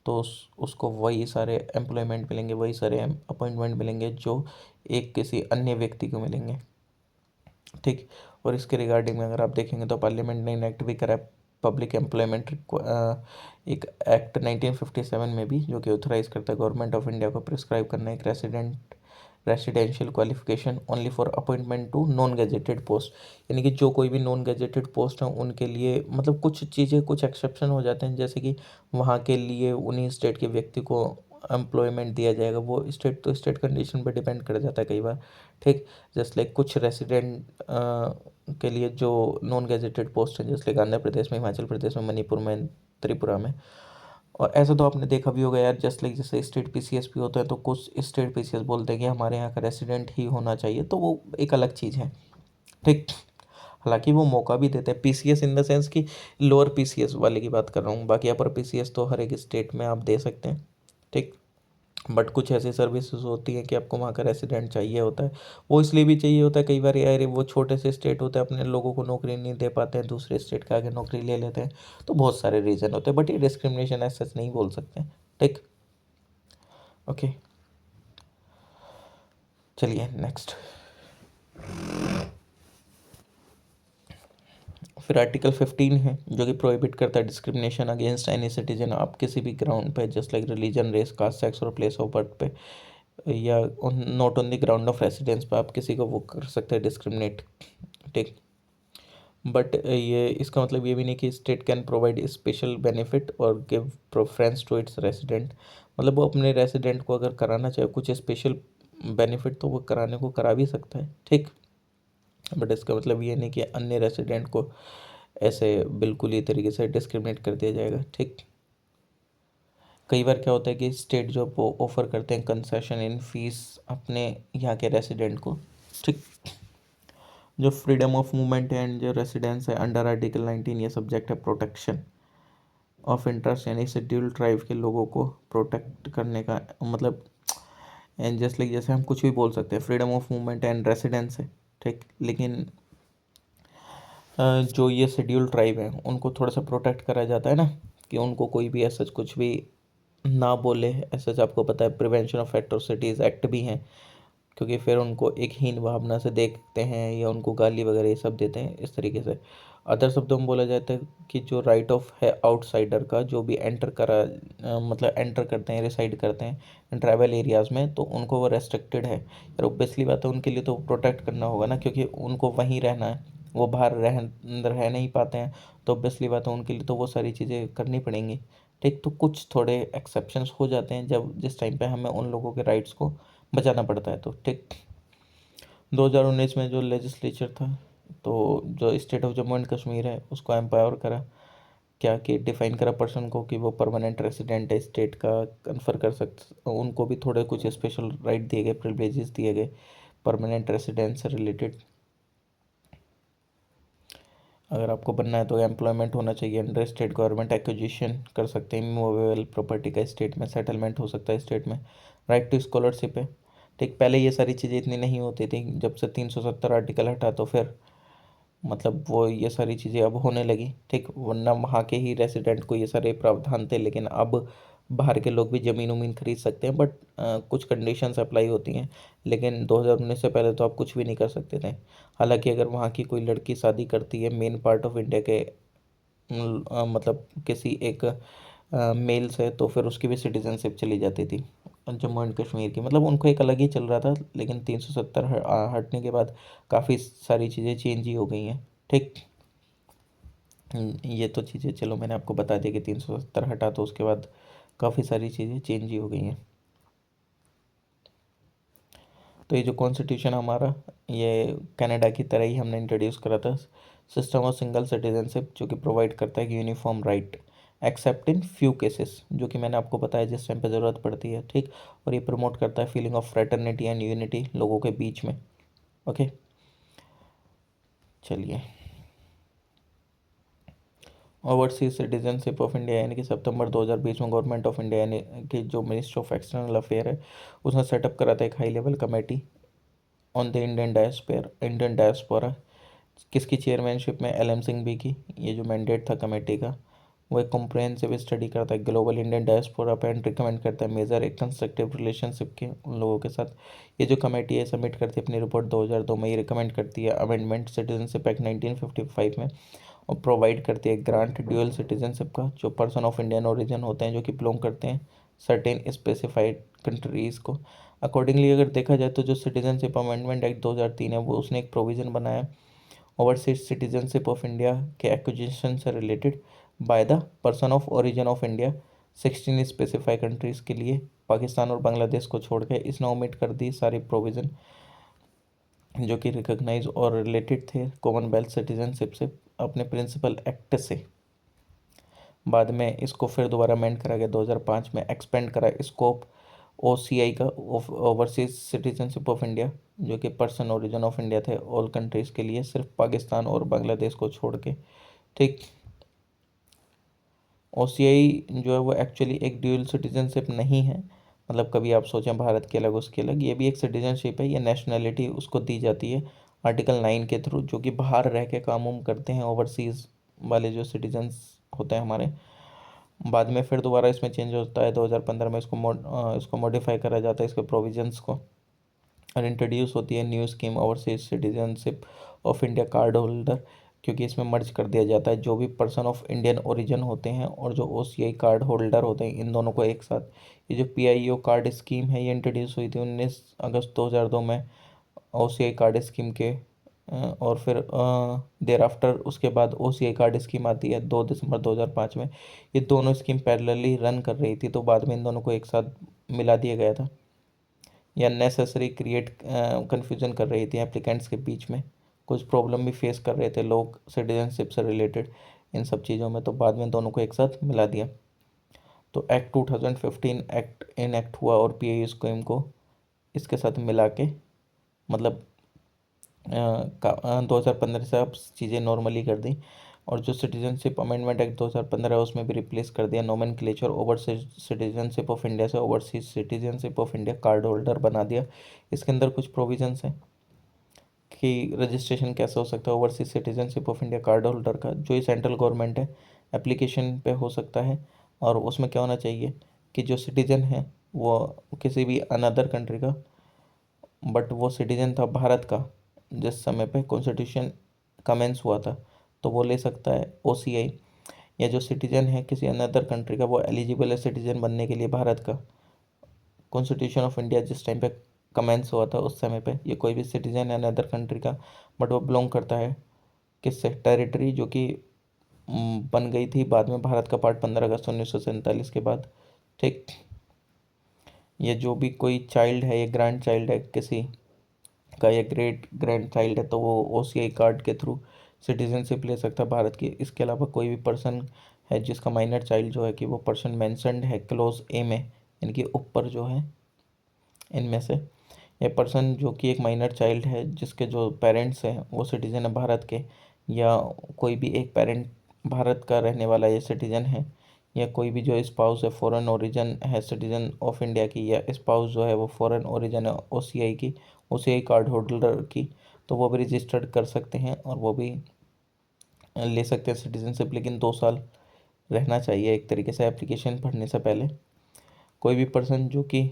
तो उसको वही सारे एम्प्लॉयमेंट मिलेंगे, वही सारे अपॉइंटमेंट मिलेंगे जो एक किसी अन्य व्यक्ति को मिलेंगे। ठीक, और इसके रिगार्डिंग में अगर आप देखेंगे तो पार्लियामेंट ने इनेक्ट भी करा है पब्लिक एम्प्लॉयमेंट एक एक्ट 1957 में भी, जो कि ऑथराइज करता है गवर्नमेंट ऑफ इंडिया को प्रिस्क्राइब करना एक residential qualification only for appointment to non gazetted post, यानी कि जो कोई भी नॉन गेजेटेड पोस्ट हैं उनके लिए मतलब कुछ चीज़ें, कुछ एक्सेप्शन हो जाते हैं, जैसे कि वहाँ के लिए उन्हीं स्टेट के व्यक्ति को एम्प्लॉयमेंट दिया जाएगा, वो स्टेट तो स्टेट कंडीशन पर डिपेंड कर जाता है कई बार। ठीक, जस्ट लाइक कुछ रेसिडेंट के लिए जो नॉन गेजेटेड पोस्ट हैं, जैसे लाइक आंध्र प्रदेश में, हिमाचल प्रदेश में, मणिपुर में, त्रिपुरा में, और ऐसा तो आपने देखा भी होगा यार, जस्ट लाइक जैसे स्टेट पीसीएस भी होता है तो कुछ स्टेट पीसीएस बोलते हैं कि हमारे यहाँ का रेसिडेंट ही होना चाहिए, तो वो एक अलग चीज़ है। ठीक, हालांकि वो मौका भी देते हैं पीसीएस इन द सेंस कि लोअर पीसीएस वाले की बात कर रहा हूँ, बाकी अपर पीसीएस तो हर एक स्टेट में आप दे सकते हैं। ठीक, बट कुछ ऐसी सर्विसेज होती हैं कि आपको वहाँ का रेसिडेंट चाहिए होता है, वो इसलिए भी चाहिए होता है कई बार यार वो छोटे से स्टेट होते हैं, अपने लोगों को नौकरी नहीं दे पाते हैं, दूसरे स्टेट के आगे नौकरी ले लेते हैं, तो बहुत सारे रीज़न होते हैं, बट ये डिस्क्रिमिनेशन ऐसा सच नहीं बोल सकते। ठीक, ओके, चलिए नेक्स्ट। फिर आर्टिकल 15 है जो कि प्रोहिबिट करता है डिस्क्रिमिनेशन अगेंस्ट एनी सिटीजन, आप किसी भी ग्राउंड पे, just like religion, race, caste, sex और प्लेस ऑफ बर्थ पे, या not on the ground of residence पे आप किसी को वो कर सकते हैं डिस्क्रिमिनेट। ठीक, बट ये इसका मतलब ये भी नहीं कि state can provide special benefit और give preference to its resident, मतलब वो अपने रेसिडेंट को अगर कराना चाहे कुछ स्पेशल बेनिफिट तो वो कराने को करा भी सकता है। ठीक, बट इसका मतलब ये नहीं कि अन्य रेसिडेंट को ऐसे बिल्कुल ही तरीके से डिस्क्रिमिनेट कर दिया जाएगा। ठीक, कई बार क्या होता है कि स्टेट जो वो ऑफर करते हैं कंसेशन इन फीस अपने यहाँ के रेसिडेंट को। ठीक, जो फ्रीडम ऑफ मूवमेंट है एंड जो रेसिडेंस है अंडर आर्टिकल 19, ये सब्जेक्ट है प्रोटेक्शन ऑफ इंटरेस्ट, यानी शेड्यूल ट्राइब के लोगों को प्रोटेक्ट करने का मतलब, एंड जस्ट लाइक जैसे हम कुछ भी बोल सकते हैं freedom of movement and residence है। ठीक, लेकिन जो ये शेड्यूल ट्राइब है उनको थोड़ा सा प्रोटेक्ट करा जाता है ना, कि उनको कोई भी ऐसा कुछ भी ना बोले, ऐसा आपको पता है प्रिवेंशन ऑफ एट्रोसिटीज़ एक्ट भी हैं, क्योंकि फिर उनको एक हीन भावना से देखते हैं या उनको गाली वगैरह ये सब देते हैं इस तरीके से, अदर शब्दों में बोला जाता है कि जो राइट ऑफ है आउटसाइडर का, जो भी एंटर करा मतलब एंटर करते हैं, रिसाइड करते हैं ट्रैवल एरियाज़ में, तो उनको वो रेस्ट्रिक्टेड है यार। ऑब्वियसली बात है, उनके लिए तो प्रोटेक्ट करना होगा ना, क्योंकि उनको वहीं रहना है, वो बाहर रह नहीं पाते हैं। तो ऑब्वियसली बात है, उनके लिए तो वो सारी चीज़ें करनी पड़ेंगी। ठीक, तो कुछ थोड़े एक्सेप्शंस हो जाते हैं जब जिस टाइम पे हमें उन लोगों के राइट्स को बचाना पड़ता है। तो ठीक, 2019 में जो लेजिस्लेचर था, तो जो state of Jammu and Kashmir है उसको एम्पावर करा, क्या कि डिफाइन करा पर्सन को कि वो परमानेंट रेसिडेंट है स्टेट का, कन्फर कर सकते, उनको भी थोड़े कुछ स्पेशल राइट दिए गए, प्रिविलेजेस दिए गए परमानेंट रेसिडेंस से रिलेटेड। अगर आपको बनना है तो एम्प्लॉयमेंट होना चाहिए अंडर स्टेट गवर्नमेंट, एक्विजिशन कर सकते हैं मूवेबल प्रॉपर्टी का स्टेट में, सेटलमेंट हो सकता है स्टेट में, राइट टू स्कॉलरशिप है। ठीक, पहले ये सारी चीज़ें इतनी नहीं होती थी, जब से 370 आर्टिकल हटा तो फिर मतलब वो ये सारी चीज़ें अब होने लगी। ठीक, वरना वहाँ के ही रेसिडेंट को ये सारे प्रावधान थे, लेकिन अब बाहर के लोग भी ज़मीन उमीन खरीद सकते हैं, बट कुछ कंडीशंस अप्लाई होती हैं। लेकिन 2019 से पहले तो आप कुछ भी नहीं कर सकते थे। हालांकि अगर वहाँ की कोई लड़की शादी करती है मेन पार्ट ऑफ इंडिया के मतलब किसी एक मेल से, तो फिर उसकी भी सिटीजनशिप चली जाती थी जम्मू एंड कश्मीर की। मतलब उनको एक अलग ही चल रहा था, लेकिन 370 हटने के बाद काफ़ी सारी चीज़ें चेंज ही हो गई हैं। ठीक, ये तो चीज़ें चलो मैंने आपको बता दिया कि 370 हटा, तो उसके बाद काफ़ी सारी चीज़ें चेंज ही हो गई हैं। तो ये जो कॉन्स्टिट्यूशन हमारा, ये कनाडा की तरह ही हमने इंट्रोड्यूस करा था, सिस्टम ऑफ सिंगल सिटीजनशिप, जो कि प्रोवाइड करता है कि uniform right accept in few cases, जो कि मैंने आपको बताया जिस टाइम पे ज़रूरत पड़ती है। ठीक, और ये प्रमोट करता है feeling of fraternity and unity लोगों के बीच में। ओके, चलिए, ओवरसीज सिटीजनशिप ऑफ इंडिया, यानी कि सितंबर 2020 में गवर्नमेंट ऑफ इंडिया यानी कि जो मिनिस्ट्री ऑफ एक्सटर्नल अफेयर है, उसने सेटअप करा था एक high level committee on the Indian diaspora. किसकी चेयरमैनशिप में? एल एम सिंह भी की। ये जो मैंडेट था कमेटी का, वो एक कॉम्प्रहेंसिव स्टडी करता है ग्लोबल इंडियन डायस्पोरा पे एंड रिकमेंड करता है मेजर एक कंस्ट्रक्टिव रिलेशनशिप के उन लोगों के साथ। ये जो कमेटी है सबमिट करती है अपनी रिपोर्ट 2002 में। ये रिकमेंड करती है अमेंडमेंट सिटीजनशिप एक्ट 1955 में, और प्रोवाइड करती है ग्रांट ड्यूअल सिटीजनशिप का, जो पर्सन ऑफ इंडियन ओरिजिन होते हैं जो कि बिलोंग करते हैं सर्टेन स्पेसिफाइड कंट्रीज़ को। अकॉर्डिंगली अगर देखा जाए तो जो सिटीजनशिप अमेंडमेंट एक्ट 2003 है, वो उसने एक प्रोविज़न बनाया ओवरसीज सिटीजनशिप ऑफ इंडिया के एक्विजिशन से related by the person of origin of India 16 specified countries के लिए, पाकिस्तान और बांग्लादेश को छोड़ के। इसने ओमिट कर दी सारे प्रोविज़न जो कि रिकॉग्नाइज और रिलेटेड थे कॉमनवेल्थ सिटीजनशिप से अपने प्रिंसिपल एक्ट से। बाद में इसको फिर दोबारा अमेंड करा गया 2005 में, एक्सपेंड करा स्कोप ओसीआई का, ओवरसीज सिटीजनशिप ऑफ इंडिया, जो कि पर्सन ओरिजिन ऑफ इंडिया थे ऑल कंट्रीज़ के लिए, सिर्फ पाकिस्तान और बांग्लादेश को छोड़ के। ठीक, ओसीआई जो है वो एक्चुअली एक ड्यूअल सिटीजनशिप नहीं है। मतलब कभी आप सोचें भारत के अलग उसके अलग, ये भी एक सिटीजनशिप है। ये नेशनैलिटी उसको दी जाती है आर्टिकल 9 के थ्रू, जो कि बाहर रह के काम उम करते हैं ओवरसीज़ वाले जो सिटीजन्स होते हैं हमारे। बाद में फिर दोबारा इसमें चेंज होता है 2015 में, इसको मॉडिफाई करा जाता है इसके प्रोविजंस को, और इंट्रोड्यूस होती है new scheme overseas citizenship of India card holder, क्योंकि इसमें मर्ज कर दिया जाता है जो भी पर्सन ऑफ इंडियन ओरिजिन होते हैं और जो ओसीआई कार्ड होल्डर होते हैं, इन दोनों को एक साथ। ये जो पीआईओ कार्ड स्कीम है, ये इंट्रोड्यूस हुई थी 19 अगस्त 2002 में ओसीआई कार्ड स्कीम के। और फिर देर आफ्टर उसके बाद ओसीआई कार्ड स्कीम आती है 2 दिसंबर 2005 में। ये दोनों स्कीम पैरेलली रन कर रही थी, तो बाद में इन दोनों को एक साथ मिला दिया गया था। या नेसेसरी क्रिएट कन्फ्यूजन कर रही थी एप्लीकेंट्स के बीच में, कुछ प्रॉब्लम भी फेस कर रहे थे लोग सिटीजनशिप से रिलेटेड इन सब चीज़ों में, तो बाद में दोनों को एक साथ मिला दिया। तो एक्ट 2015 एक्ट इनएक्ट हुआ और पीआई स्कीम को इसके साथ मिला के, मतलब 2015 से अब चीज़ें नॉर्मली कर दी। और जो सिटीजनशिप अमेंडमेंट एक्ट 2015 है उसमें भी रिप्लेस कर दिया nomenclature overseas citizenship of India से overseas citizenship of India card holder बना दिया। इसके अंदर कुछ प्रोविजंस हैं कि रजिस्ट्रेशन कैसे हो सकता है overseas citizenship of India card holder का, जो ये सेंट्रल गवर्नमेंट है एप्लीकेशन पे हो सकता है। और उसमें क्या होना चाहिए कि जो सिटीजन है वो किसी भी अनदर कंट्री का, बट वो सिटीजन था भारत का जिस समय पे कॉन्स्टिट्यूशन कमेंस हुआ था, तो वो ले सकता है OCI। या जो सिटीजन है किसी अनदर कंट्री का, वो एलिजिबल है सिटीजन बनने के लिए भारत का। कॉन्स्टिट्यूशन ऑफ इंडिया जिस टाइम पे कमेंस हुआ था उस समय पे, ये कोई भी सिटीजन है अनदर कंट्री का, बट वो बिलोंग करता है किससे, टेरिटरी जो कि बन गई थी बाद में भारत का पार्ट 15 अगस्त 1947 के बाद। ठीक। ये जो भी कोई चाइल्ड है, ये ग्रैंड चाइल्ड है किसी का, या ग्रेट ग्रैंड चाइल्ड है, तो वो OCI कार्ड के थ्रू सिटीजनशिप ले सकता है भारत की। इसके अलावा कोई भी पर्सन है जिसका माइनर चाइल्ड जो है कि वो पर्सन मैंशनड है क्लोज ए में, इनके ऊपर जो है इनमें से, या पर्सन जो कि एक माइनर चाइल्ड है जिसके जो पेरेंट्स हैं वो सिटीजन है भारत के, या कोई भी एक पेरेंट भारत का रहने वाला ये सिटीजन है, या कोई भी जो स्पाउस है फॉरेन ओरिजिन है सिटीजन ऑफ इंडिया की, या स्पाउस जो है वो फॉरेन ओरिजिन है OCI की, OCI कार्ड होल्डर की, तो वो भी रजिस्टर्ड कर सकते हैं और वो भी ले सकते हैं सिटीजनशिप। लेकिन 2 साल रहना चाहिए एक तरीके से एप्लीकेशन भरने से पहले। कोई भी पर्सन जो कि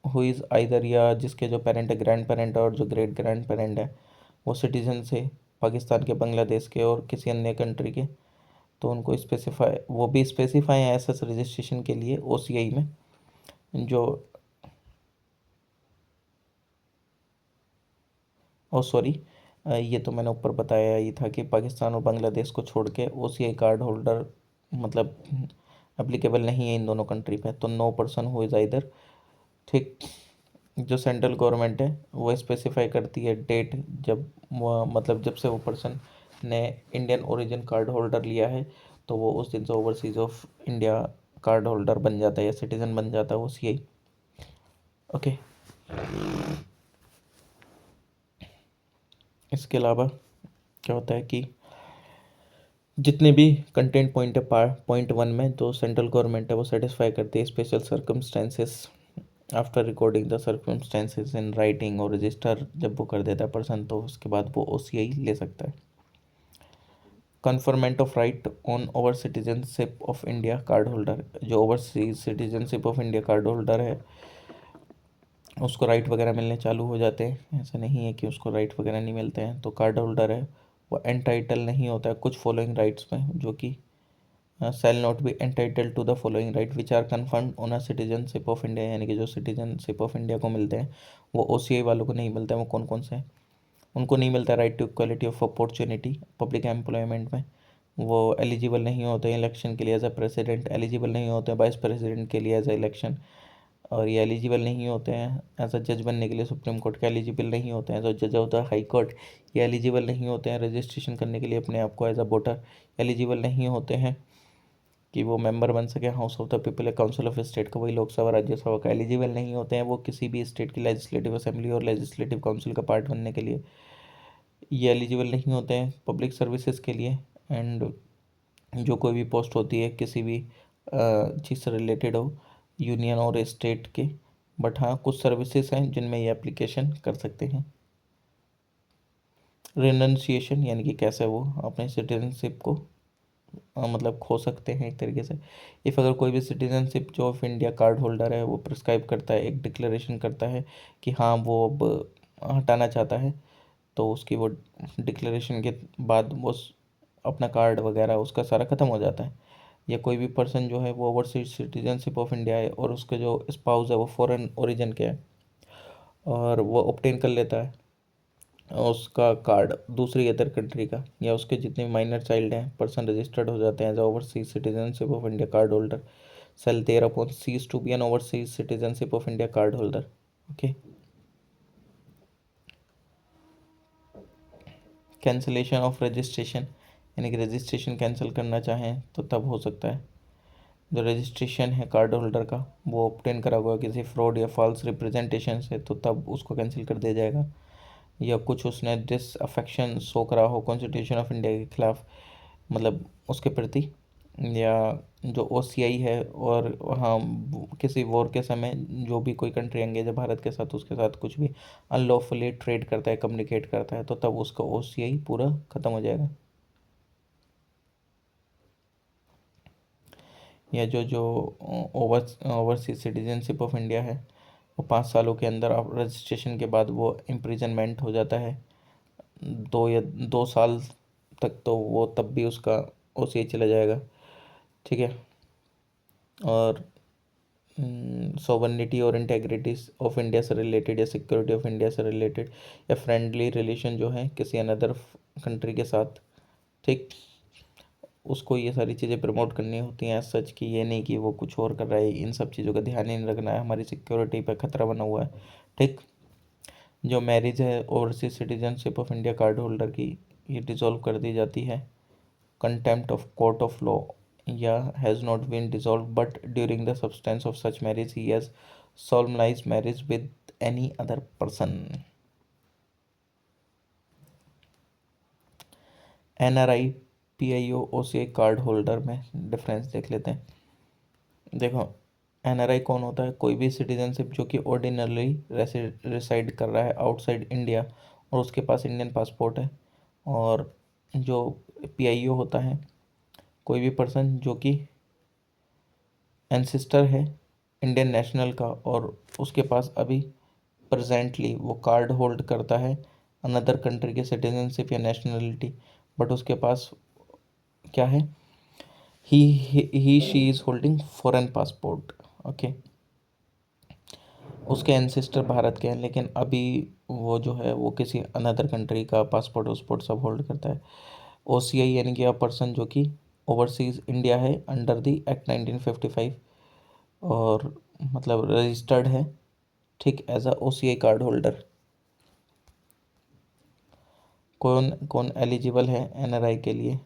हु इज़ आइदर, या जिसके जो पेरेंट है ग्रैंड पेरेंट और जो ग्रेट ग्रैंड पेरेंट है वो सिटीजन से पाकिस्तान के, बांग्लादेश के और किसी अन्य कंट्री के, तो उनको स्पेसिफाई, वो भी स्पेसिफाई है एस रजिस्ट्रेशन के लिए OCI में। जो ओ सॉरी, ये तो मैंने ऊपर बताया ही था कि पाकिस्तान और बांग्लादेश को छोड़ के OCI कार्ड होल्डर मतलब एप्लीकेबल नहीं है इन दोनों कंट्री पे, तो no person who is either. ठीक। जो सेंट्रल गवर्नमेंट है वो स्पेसिफाई करती है डेट, जब मतलब जब से वो पर्सन ने इंडियन ओरिजिन कार्ड होल्डर लिया है, तो वो उस दिन से overseas of India card holder बन जाता है या सिटीजन बन जाता है OCI। ओके। इसके अलावा क्या होता है कि जितने भी कंटेंट पॉइंट है पॉइंट 1 में, जो सेंट्रल गवर्नमेंट है वो सेटिस्फाई करती है special circumstances after recording the circumstances in writing और रजिस्टर, जब वो कर देता है पर्सन तो उसके बाद वो OCI ले सकता है। Conferment of right on over citizenship of India card holder, जो overseas citizenship of India card holder है उसको राइट वगैरह मिलने चालू हो जाते हैं। ऐसा नहीं है कि उसको राइट वगैरह नहीं मिलते हैं। तो कार्ड होल्डर है वो एंटाइटल नहीं होता है कुछ फॉलोइंग राइट्स में, जो कि shall not be entitle to the following right which are confirmed on a citizenship of India, यानी कि जो सिटीजनशिप ऑफ इंडिया को मिलते हैं वो OCI वालों को नहीं मिलते हैं। वो कौन कौन से हैं? उनको नहीं मिलता right to equality of opportunity public employment में, वो एलिजिबल नहीं होते हैं इलेक्शन के लिए एज अ प्रेसिडेंट, एलिजिबल नहीं होते हैं वाइस प्रेसिडेंट के लिए एज अ इलेक्शन, और ये एलिजिबल नहीं होते हैं एज अ जज बनने के लिए सुप्रीम कोर्ट के, एलिजिबल नहीं होते हैं जो जज होता है हाई कोर्ट, ये एलिजिबल नहीं होते हैं रजिस्ट्रेशन करने के लिए अपने आप को एज अ वोटर, एलिजिबल नहीं होते हैं कि वो मेंबर बन सके हाउस ऑफ द पीपल या काउंसिल ऑफ स्टेट का, वही लोकसभा राज्यसभा का, एलिजिबल नहीं होते हैं वो किसी भी स्टेट की लेजिस्लेटिव असेंबली और लेजिस्लेटिव काउंसिल का पार्ट बनने के लिए, ये एलिजिबल नहीं होते हैं पब्लिक सर्विसेज के लिए। एंड जो कोई भी पोस्ट होती है किसी भी चीज़ से रिलेटेड हो, यूनियन और स्टेट के, बट हाँ कुछ सर्विसेज हैं जिनमें ये एप्लीकेशन कर सकते हैं। रिनंसिएशन यानी कि कैसे वो अपने सिटीजनशिप को मतलब खो सकते हैं एक तरीके से। इफ़ अगर कोई भी सिटीजनशिप जो ऑफ इंडिया कार्ड होल्डर है वो प्रिस्क्राइब करता है, एक डिक्लेरेशन करता है कि हाँ वो अब हटाना चाहता है, तो उसकी वो डिक्लेरेशन के बाद वो अपना कार्ड वगैरह उसका सारा ख़त्म हो जाता है। या कोई भी पर्सन जो है वो ओवरसीज सिटीजनशिप ऑफ इंडिया है और उसके जो स्पाउस है वो फॉरेन ओरिजिन के है और वो ऑब्टेन कर लेता है उसका कार्ड दूसरी अदर कंट्री का, या उसके जितने भी माइनर चाइल्ड हैं पर्सन रजिस्टर्ड हो जाते हैं as overseas citizenship of India card holder, shall thereupon cease to be an overseas citizenship of India card holder. Okay. Cancellation of registration यानी कि रजिस्ट्रेशन कैंसिल करना चाहें तो तब हो सकता है। जो रजिस्ट्रेशन है कार्ड होल्डर का वो ऑब्टेन करा हुआ किसी फ्रॉड या फॉल्स रिप्रेजेंटेशन से, तो तब उसको कैंसिल कर दिया जाएगा। या कुछ उसने डिसअफेक्शन शो करा हो कॉन्स्टिट्यूशन ऑफ इंडिया के खिलाफ, मतलब उसके प्रति, या जो OCI है और हाँ किसी वॉर के समय जो भी कोई कंट्री एंगेज है भारत के साथ उसके साथ कुछ भी अनलॉफुली ट्रेड करता है कम्युनिकेट करता है, तो तब उसका OCI पूरा ख़त्म हो जाएगा। या जो जो ओवरसीज सिटीजनशिप ऑफ इंडिया है वो 5 सालों के अंदर रजिस्ट्रेशन के बाद वो इम्प्रिजनमेंट हो जाता है, 2 या 2 साल तक, तो वो तब भी उसका OCI चला जाएगा। ठीक है। और सोवरेनिटी और इंटेग्रिटी ऑफ इंडिया से रिलेटेड या सिक्योरिटी ऑफ इंडिया से रिलेटेड या फ्रेंडली रिलेशन जो है किसी अनदर कंट्री के साथ, ठीक, उसको ये सारी चीज़ें प्रमोट करनी होती हैं। सच कि ये नहीं कि वो कुछ और कर रहा है, इन सब चीज़ों का ध्यान ही नहीं रखना है, हमारी सिक्योरिटी पर खतरा बना हुआ है। ठीक। जो मैरिज है overseas citizenship of India card holder की, ये डिसॉल्व कर दी जाती है contempt of court of law या has not been dissolve but during the substance of such marriage he has solemnized marriage with any other person. NRI PIO OCI card holder में डिफरेंस देख लेते हैं। देखो, NRI कौन होता है? कोई भी सिटीजनशिप जो कि ऑर्डिनरली रेसाइड कर रहा है आउटसाइड इंडिया और उसके पास इंडियन पासपोर्ट है। और जो PIO होता है, कोई भी पर्सन जो कि एंसिस्टर है इंडियन नेशनल का और उसके पास अभी प्रेजेंटली वो कार्ड होल्ड करता है अनदर कंट्री के सिटीजनशिप या नेशनलिटी, बट उसके पास क्या है? He she is holding foreign passport. Okay. उसके एंसेस्टर भारत के हैं, लेकिन अभी वो जो है वो किसी अनदर कंट्री का पासपोर्ट वसपोर्ट सब होल्ड करता है। OCI यानी कि अ पर्सन जो कि ओवरसीज इंडिया है अंडर द एक्ट 1955 और मतलब रजिस्टर्ड है, ठीक, as a OCI card holder. कौन कौन एलिजिबल है NRI के लिए?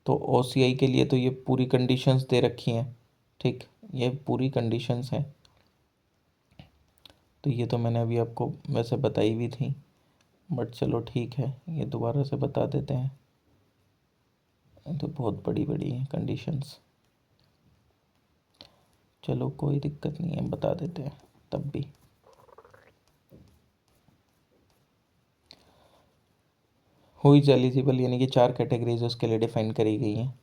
तो OCI के लिए तो ये पूरी कंडीशंस दे रखी हैं, ठीक, ये पूरी कंडीशंस हैं। तो ये तो मैंने अभी आपको वैसे बताई भी थी, बट चलो ठीक है, ये दोबारा से बता देते हैं। ये तो बहुत बड़ी बड़ी हैं कंडीशंस, चलो कोई दिक्कत नहीं है, बता देते हैं तब भी। हु इज एलिजिबल यानी कि 4 कैटेगरीज उसके लिए डिफाइन करी गई हैं।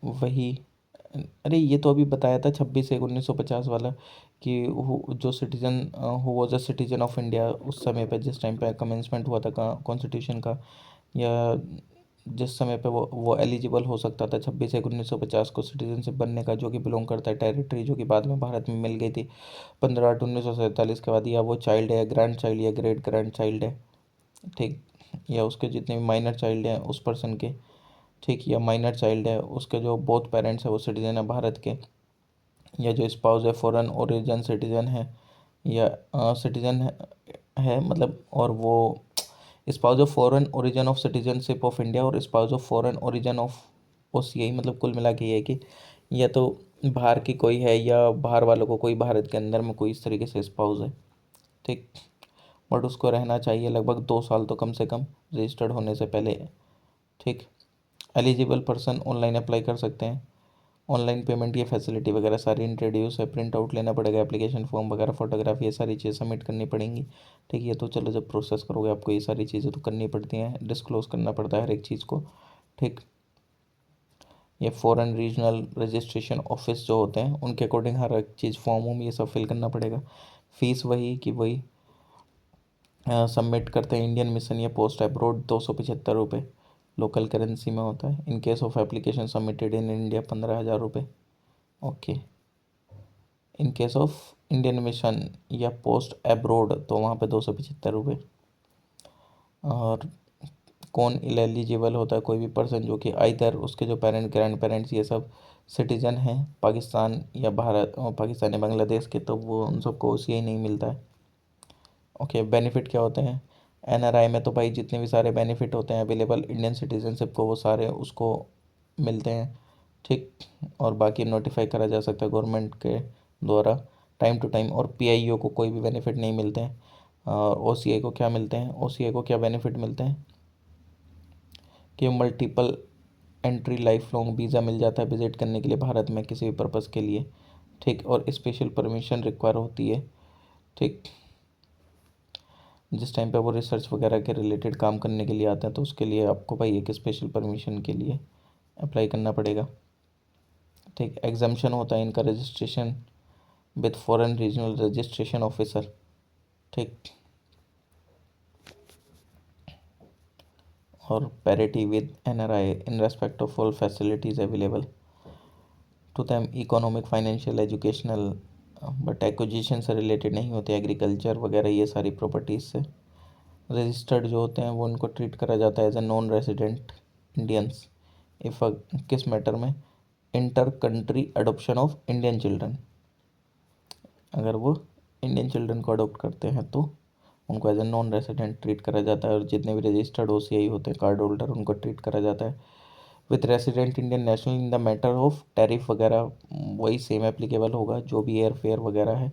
वही, अरे ये तो अभी बताया था 26/1/1950 वाला कि जो citizen who was a citizen of India उस समय पे, जिस टाइम पे कमेंसमेंट हुआ था कॉन्स्टिट्यूशन का, या जिस समय पे वो एलिजिबल हो सकता था 26/1/1950 को सिटीजनशिप बनने का, जो कि बिलोंग करता है टेरिटरी जो कि बाद में भारत में मिल गई थी 15/8/1947 के बाद, या वो चाइल्ड है, ग्रैंड चाइल्ड या ग्रेट ग्रैंड चाइल्ड है, ठीक, या उसके जितने भी माइनर चाइल्ड हैं उस पर्सन के, ठीक, या माइनर चाइल्ड है उसके जो बोथ पेरेंट्स है वो सिटीजन है भारत के, या जो स्पाउस है फॉरेन ओरिजिन सिटीजन है, या सिटीजन है मतलब, और वो spouse of foreign origin of citizenship of India और spouse of foreign origin of OCI, मतलब कुल मिला के ये है कि या तो बाहर की कोई है या बाहर वालों को कोई भारत के अंदर में कोई इस तरीके से स्पाउस है, ठीक, बट उसको रहना चाहिए लगभग 2 साल तो कम से कम रजिस्टर्ड होने से पहले, ठीक। एलिजिबल पर्सन ऑनलाइन अप्लाई कर सकते हैं, ऑनलाइन पेमेंट ये फैसिलिटी वगैरह सारी इंट्रोड्यूस है, प्रिंट आउट लेना पड़ेगा, एप्लीकेशन फॉर्म वगैरह, फोटोग्राफी, ये सारी चीज़ें सबमिट करनी पड़ेंगी, ठीक। ये तो चलो जब प्रोसेस करोगे आपको ये सारी चीज़ें तो करनी पड़ती हैं, डिस्क्लोज करना पड़ता है हर एक चीज़ को, ठीक। ये फॉरेन रीजनल रजिस्ट्रेशन ऑफिस जो होते हैं उनके अकॉर्डिंग हर एक चीज़ फॉर्म वॉर्म ये सब फिल करना पड़ेगा। फीस वही कि वही सबमिट करते हैं इंडियन मिशन या पोस्ट अब्रोड 275 रुपये लोकल करेंसी में होता है। In case of application submitted in India 15,000 रुपये। Okay. In case of Indian mission या पोस्ट अब्रोड तो वहाँ पे 275 रुपये। और कौन एलिजिबल होता है? कोई भी पर्सन जो कि आइदर उसके जो पेरेंट ग्रैंड पेरेंट्स ये सब सिटीजन हैं पाकिस्तान या भारत, पाकिस्तान या बांग्लादेश के, तो वो उन सबको OCI नहीं मिलता है। ओके। बेनिफिट क्या होते हैं NRI में? तो भाई जितने भी सारे बेनिफिट होते हैं अवेलेबल इंडियन सिटीजनशिप को वो सारे उसको मिलते हैं, ठीक। और बाकी नोटिफाई करा जा सकता है गवर्नमेंट के द्वारा टाइम टू टाइम। और PIO को कोई भी बेनिफिट नहीं मिलते हैं। और OCI को क्या मिलते हैं? OCI को क्या बेनिफिट मिलते हैं कि multiple entry lifelong visa मिल जाता है विजिट करने के लिए भारत में किसी भी पर्पज़ के लिए, ठीक। और स्पेशल परमिशन रिक्वायर होती है, ठीक। जिस टाइम पे वो रिसर्च वगैरह के रिलेटेड काम करने के लिए आते हैं तो उसके लिए आपको भाई एक स्पेशल परमिशन के लिए अप्लाई करना पड़ेगा, ठीक। एग्जामेशन होता है इनका registration with foreign regional registration officer, ठीक। और parity with NRI in respect of all facilities available to them, economic, financial, educational, but acquisition से रिलेटेड नहीं होते, एग्रीकल्चर वगैरह ये सारी प्रॉपर्टीज से। रजिस्टर्ड जो होते हैं वो उनको ट्रीट करा जाता है as a non resident Indians if किस मैटर में, inter country adoption of Indian children, अगर वो इंडियन चिल्ड्रन को अडोप्ट करते हैं तो उनको as a non resident treat करा जाता है। और जितने भी रजिस्टर्ड ओसीआई होते हैं कार्ड होल्डर उनको ट्रीट करा जाता है with resident Indian national in the matter of tariff वगैरह, वही सेम एप्लीकेबल होगा जो भी एयर फेयर वगैरह है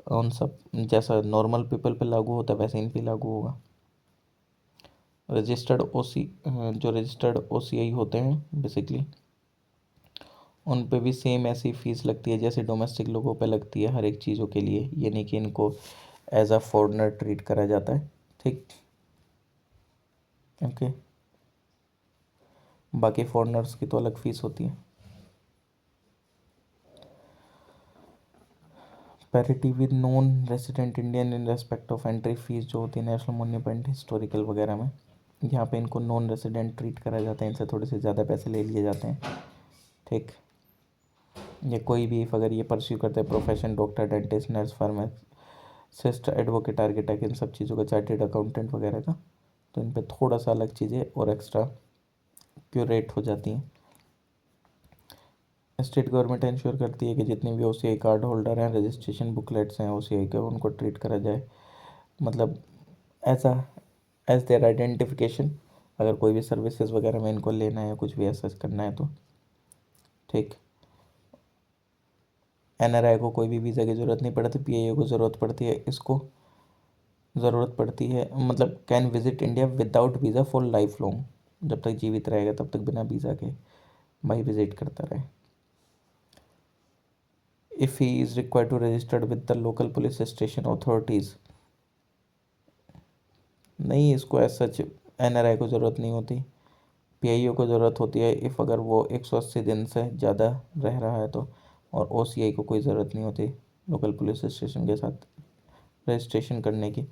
उन सब, जैसा नॉर्मल पीपल पे लागू होता है वैसे इन पे लागू होगा। रजिस्टर्ड ओसी जो रजिस्टर्ड ओसीआई होते हैं बेसिकली उन पे भी सेम ऐसी फीस लगती है जैसे डोमेस्टिक लोगों पे लगती है हर एक चीज़ों के लिए, ये नहीं कि इनको एज अ फॉरेनर ट्रीट करा जाता है। ठीक, ओके। बाकी फॉरेनर्स की तो अलग फीस होती है। Parity with non resident Indian in respect of entry fees जो होती है नेशनल मॉन्यूमेंट, हिस्टोरिकल वगैरह में, यहाँ पे इनको नॉन रेसिडेंट ट्रीट करा जाता है, इनसे थोड़े से ज़्यादा पैसे ले लिए जाते हैं। ठीक, ये कोई भी अगर ये परस्यू करते हैं profession, doctor, dentist, nurse, pharmacist, advocate, architect, इन सब चीज़ों का, चार्टेड अकाउंटेंट वगैरह का, तो इन पे थोड़ा सा अलग चीज़ें और एक्स्ट्रा क्यूरेट हो जाती हैं। स्टेट गवर्नमेंट इंश्योर करती है कि जितने भी ओसीआई कार्ड होल्डर हैं, रजिस्ट्रेशन बुकलेट्स हैं ओसीआई के, उनको ट्रीट करा जाए मतलब ऐसा एज देयर आइडेंटिफिकेशन, अगर कोई भी सर्विसेज वगैरह में इनको लेना है या कुछ भी ऐसा करना है तो। ठीक, एनआरआई को कोई भी वीज़ा की ज़रूरत नहीं पड़ती, पीआईओ को ज़रूरत पड़ती है, इसको ज़रूरत पड़ती है मतलब can visit India without visa for life long, जब तक जीवित रहेगा तब तक बिना वीज़ा के भाई विजिट करता रहे। If he is required to registered with the local police station authorities, नहीं इसको एज सच एनआरआई को ज़रूरत नहीं होती, पीआईओ को ज़रूरत होती है इफ़ अगर वो 180 दिन से ज़्यादा रह रहा है तो, और ओसीआई को कोई ज़रूरत नहीं होती लोकल पुलिस स्टेशन के साथ रजिस्ट्रेशन करने की।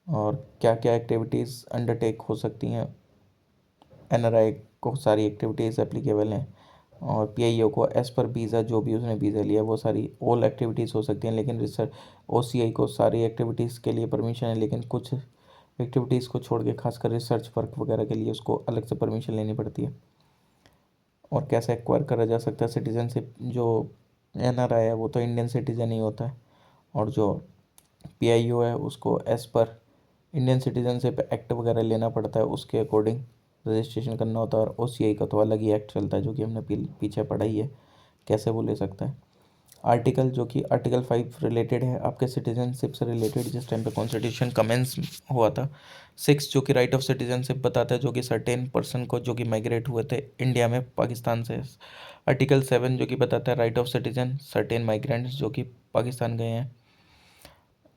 और क्या क्या एक्टिविटीज़ अंडरटेक हो सकती हैं, एनआरआई को सारी एक्टिविटीज़ एप्लीकेबल हैं, और पीआईओ को एज़ पर वीज़ा जो भी उसने वीज़ा लिया वो सारी ऑल एक्टिविटीज़ हो सकती हैं। लेकिन रिसर्च ओसीआई को सारी एक्टिविटीज़ के लिए परमिशन है, लेकिन कुछ एक्टिविटीज़ को छोड़ के खासकर रिसर्च वर्क वगैरह के लिए उसको अलग से परमिशन लेनी पड़ती है। और कैसे एक्वायर करा जा सकता है सिटीजनशिप, जो एनआरआई है वो तो इंडियन सिटीजन ही होता है, और जो पीआईओ है उसको as per Indian citizenship act वगैरह लेना पड़ता है, उसके अकॉर्डिंग रजिस्ट्रेशन करना होता है। और ओसीआई का तो अलग ही एक्ट चलता है जो कि हमने पीछे पढ़ा ही है, कैसे वो ले सकता है। आर्टिकल जो कि आर्टिकल 5 रिलेटेड है आपके सिटीजनशिप से रिलेटेड, जिस टाइम पे कॉन्स्टिट्यूशन कमेंस हुआ था। 6 जो कि राइट ऑफ सिटीजनशिप बताता है, जो कि सर्टेन पर्सन को जो कि माइग्रेट हुए थे इंडिया में पाकिस्तान से। आर्टिकल 7 जो कि बताता है right of citizen certain migrants जो कि पाकिस्तान गए हैं।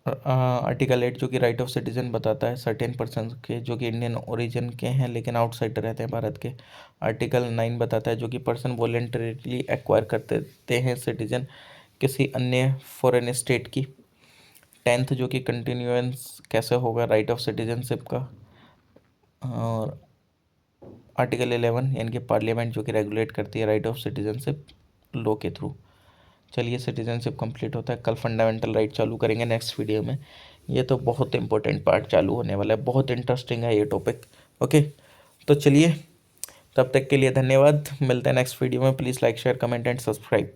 आर्टिकल 8 जो कि राइट ऑफ सिटीजन बताता है सर्टेन पर्सन के जो कि इंडियन ओरिजिन के हैं लेकिन आउटसाइड रहते हैं भारत के। आर्टिकल 9 बताता है जो कि पर्सन वॉलेंटरीली एक्वायर करते हैं सिटीजन किसी अन्य फॉरेन स्टेट की। 10th जो कि कंटिन्यूएंस कैसे होगा राइट ऑफ सिटीजनशिप का। और आर्टिकल 11 यानी कि पार्लियामेंट जो कि रेगुलेट करती है राइट ऑफ सिटीजनशिप लॉ के थ्रू। चलिए सिटीजनशिप कंप्लीट होता है, कल फंडामेंटल राइट चालू करेंगे नेक्स्ट वीडियो में। ये तो बहुत इंपॉर्टेंट पार्ट चालू होने वाला है, बहुत इंटरेस्टिंग है ये टॉपिक। ओके, तो चलिए तब तक के लिए धन्यवाद, मिलते हैं नेक्स्ट वीडियो में। Please like, share, comment and subscribe.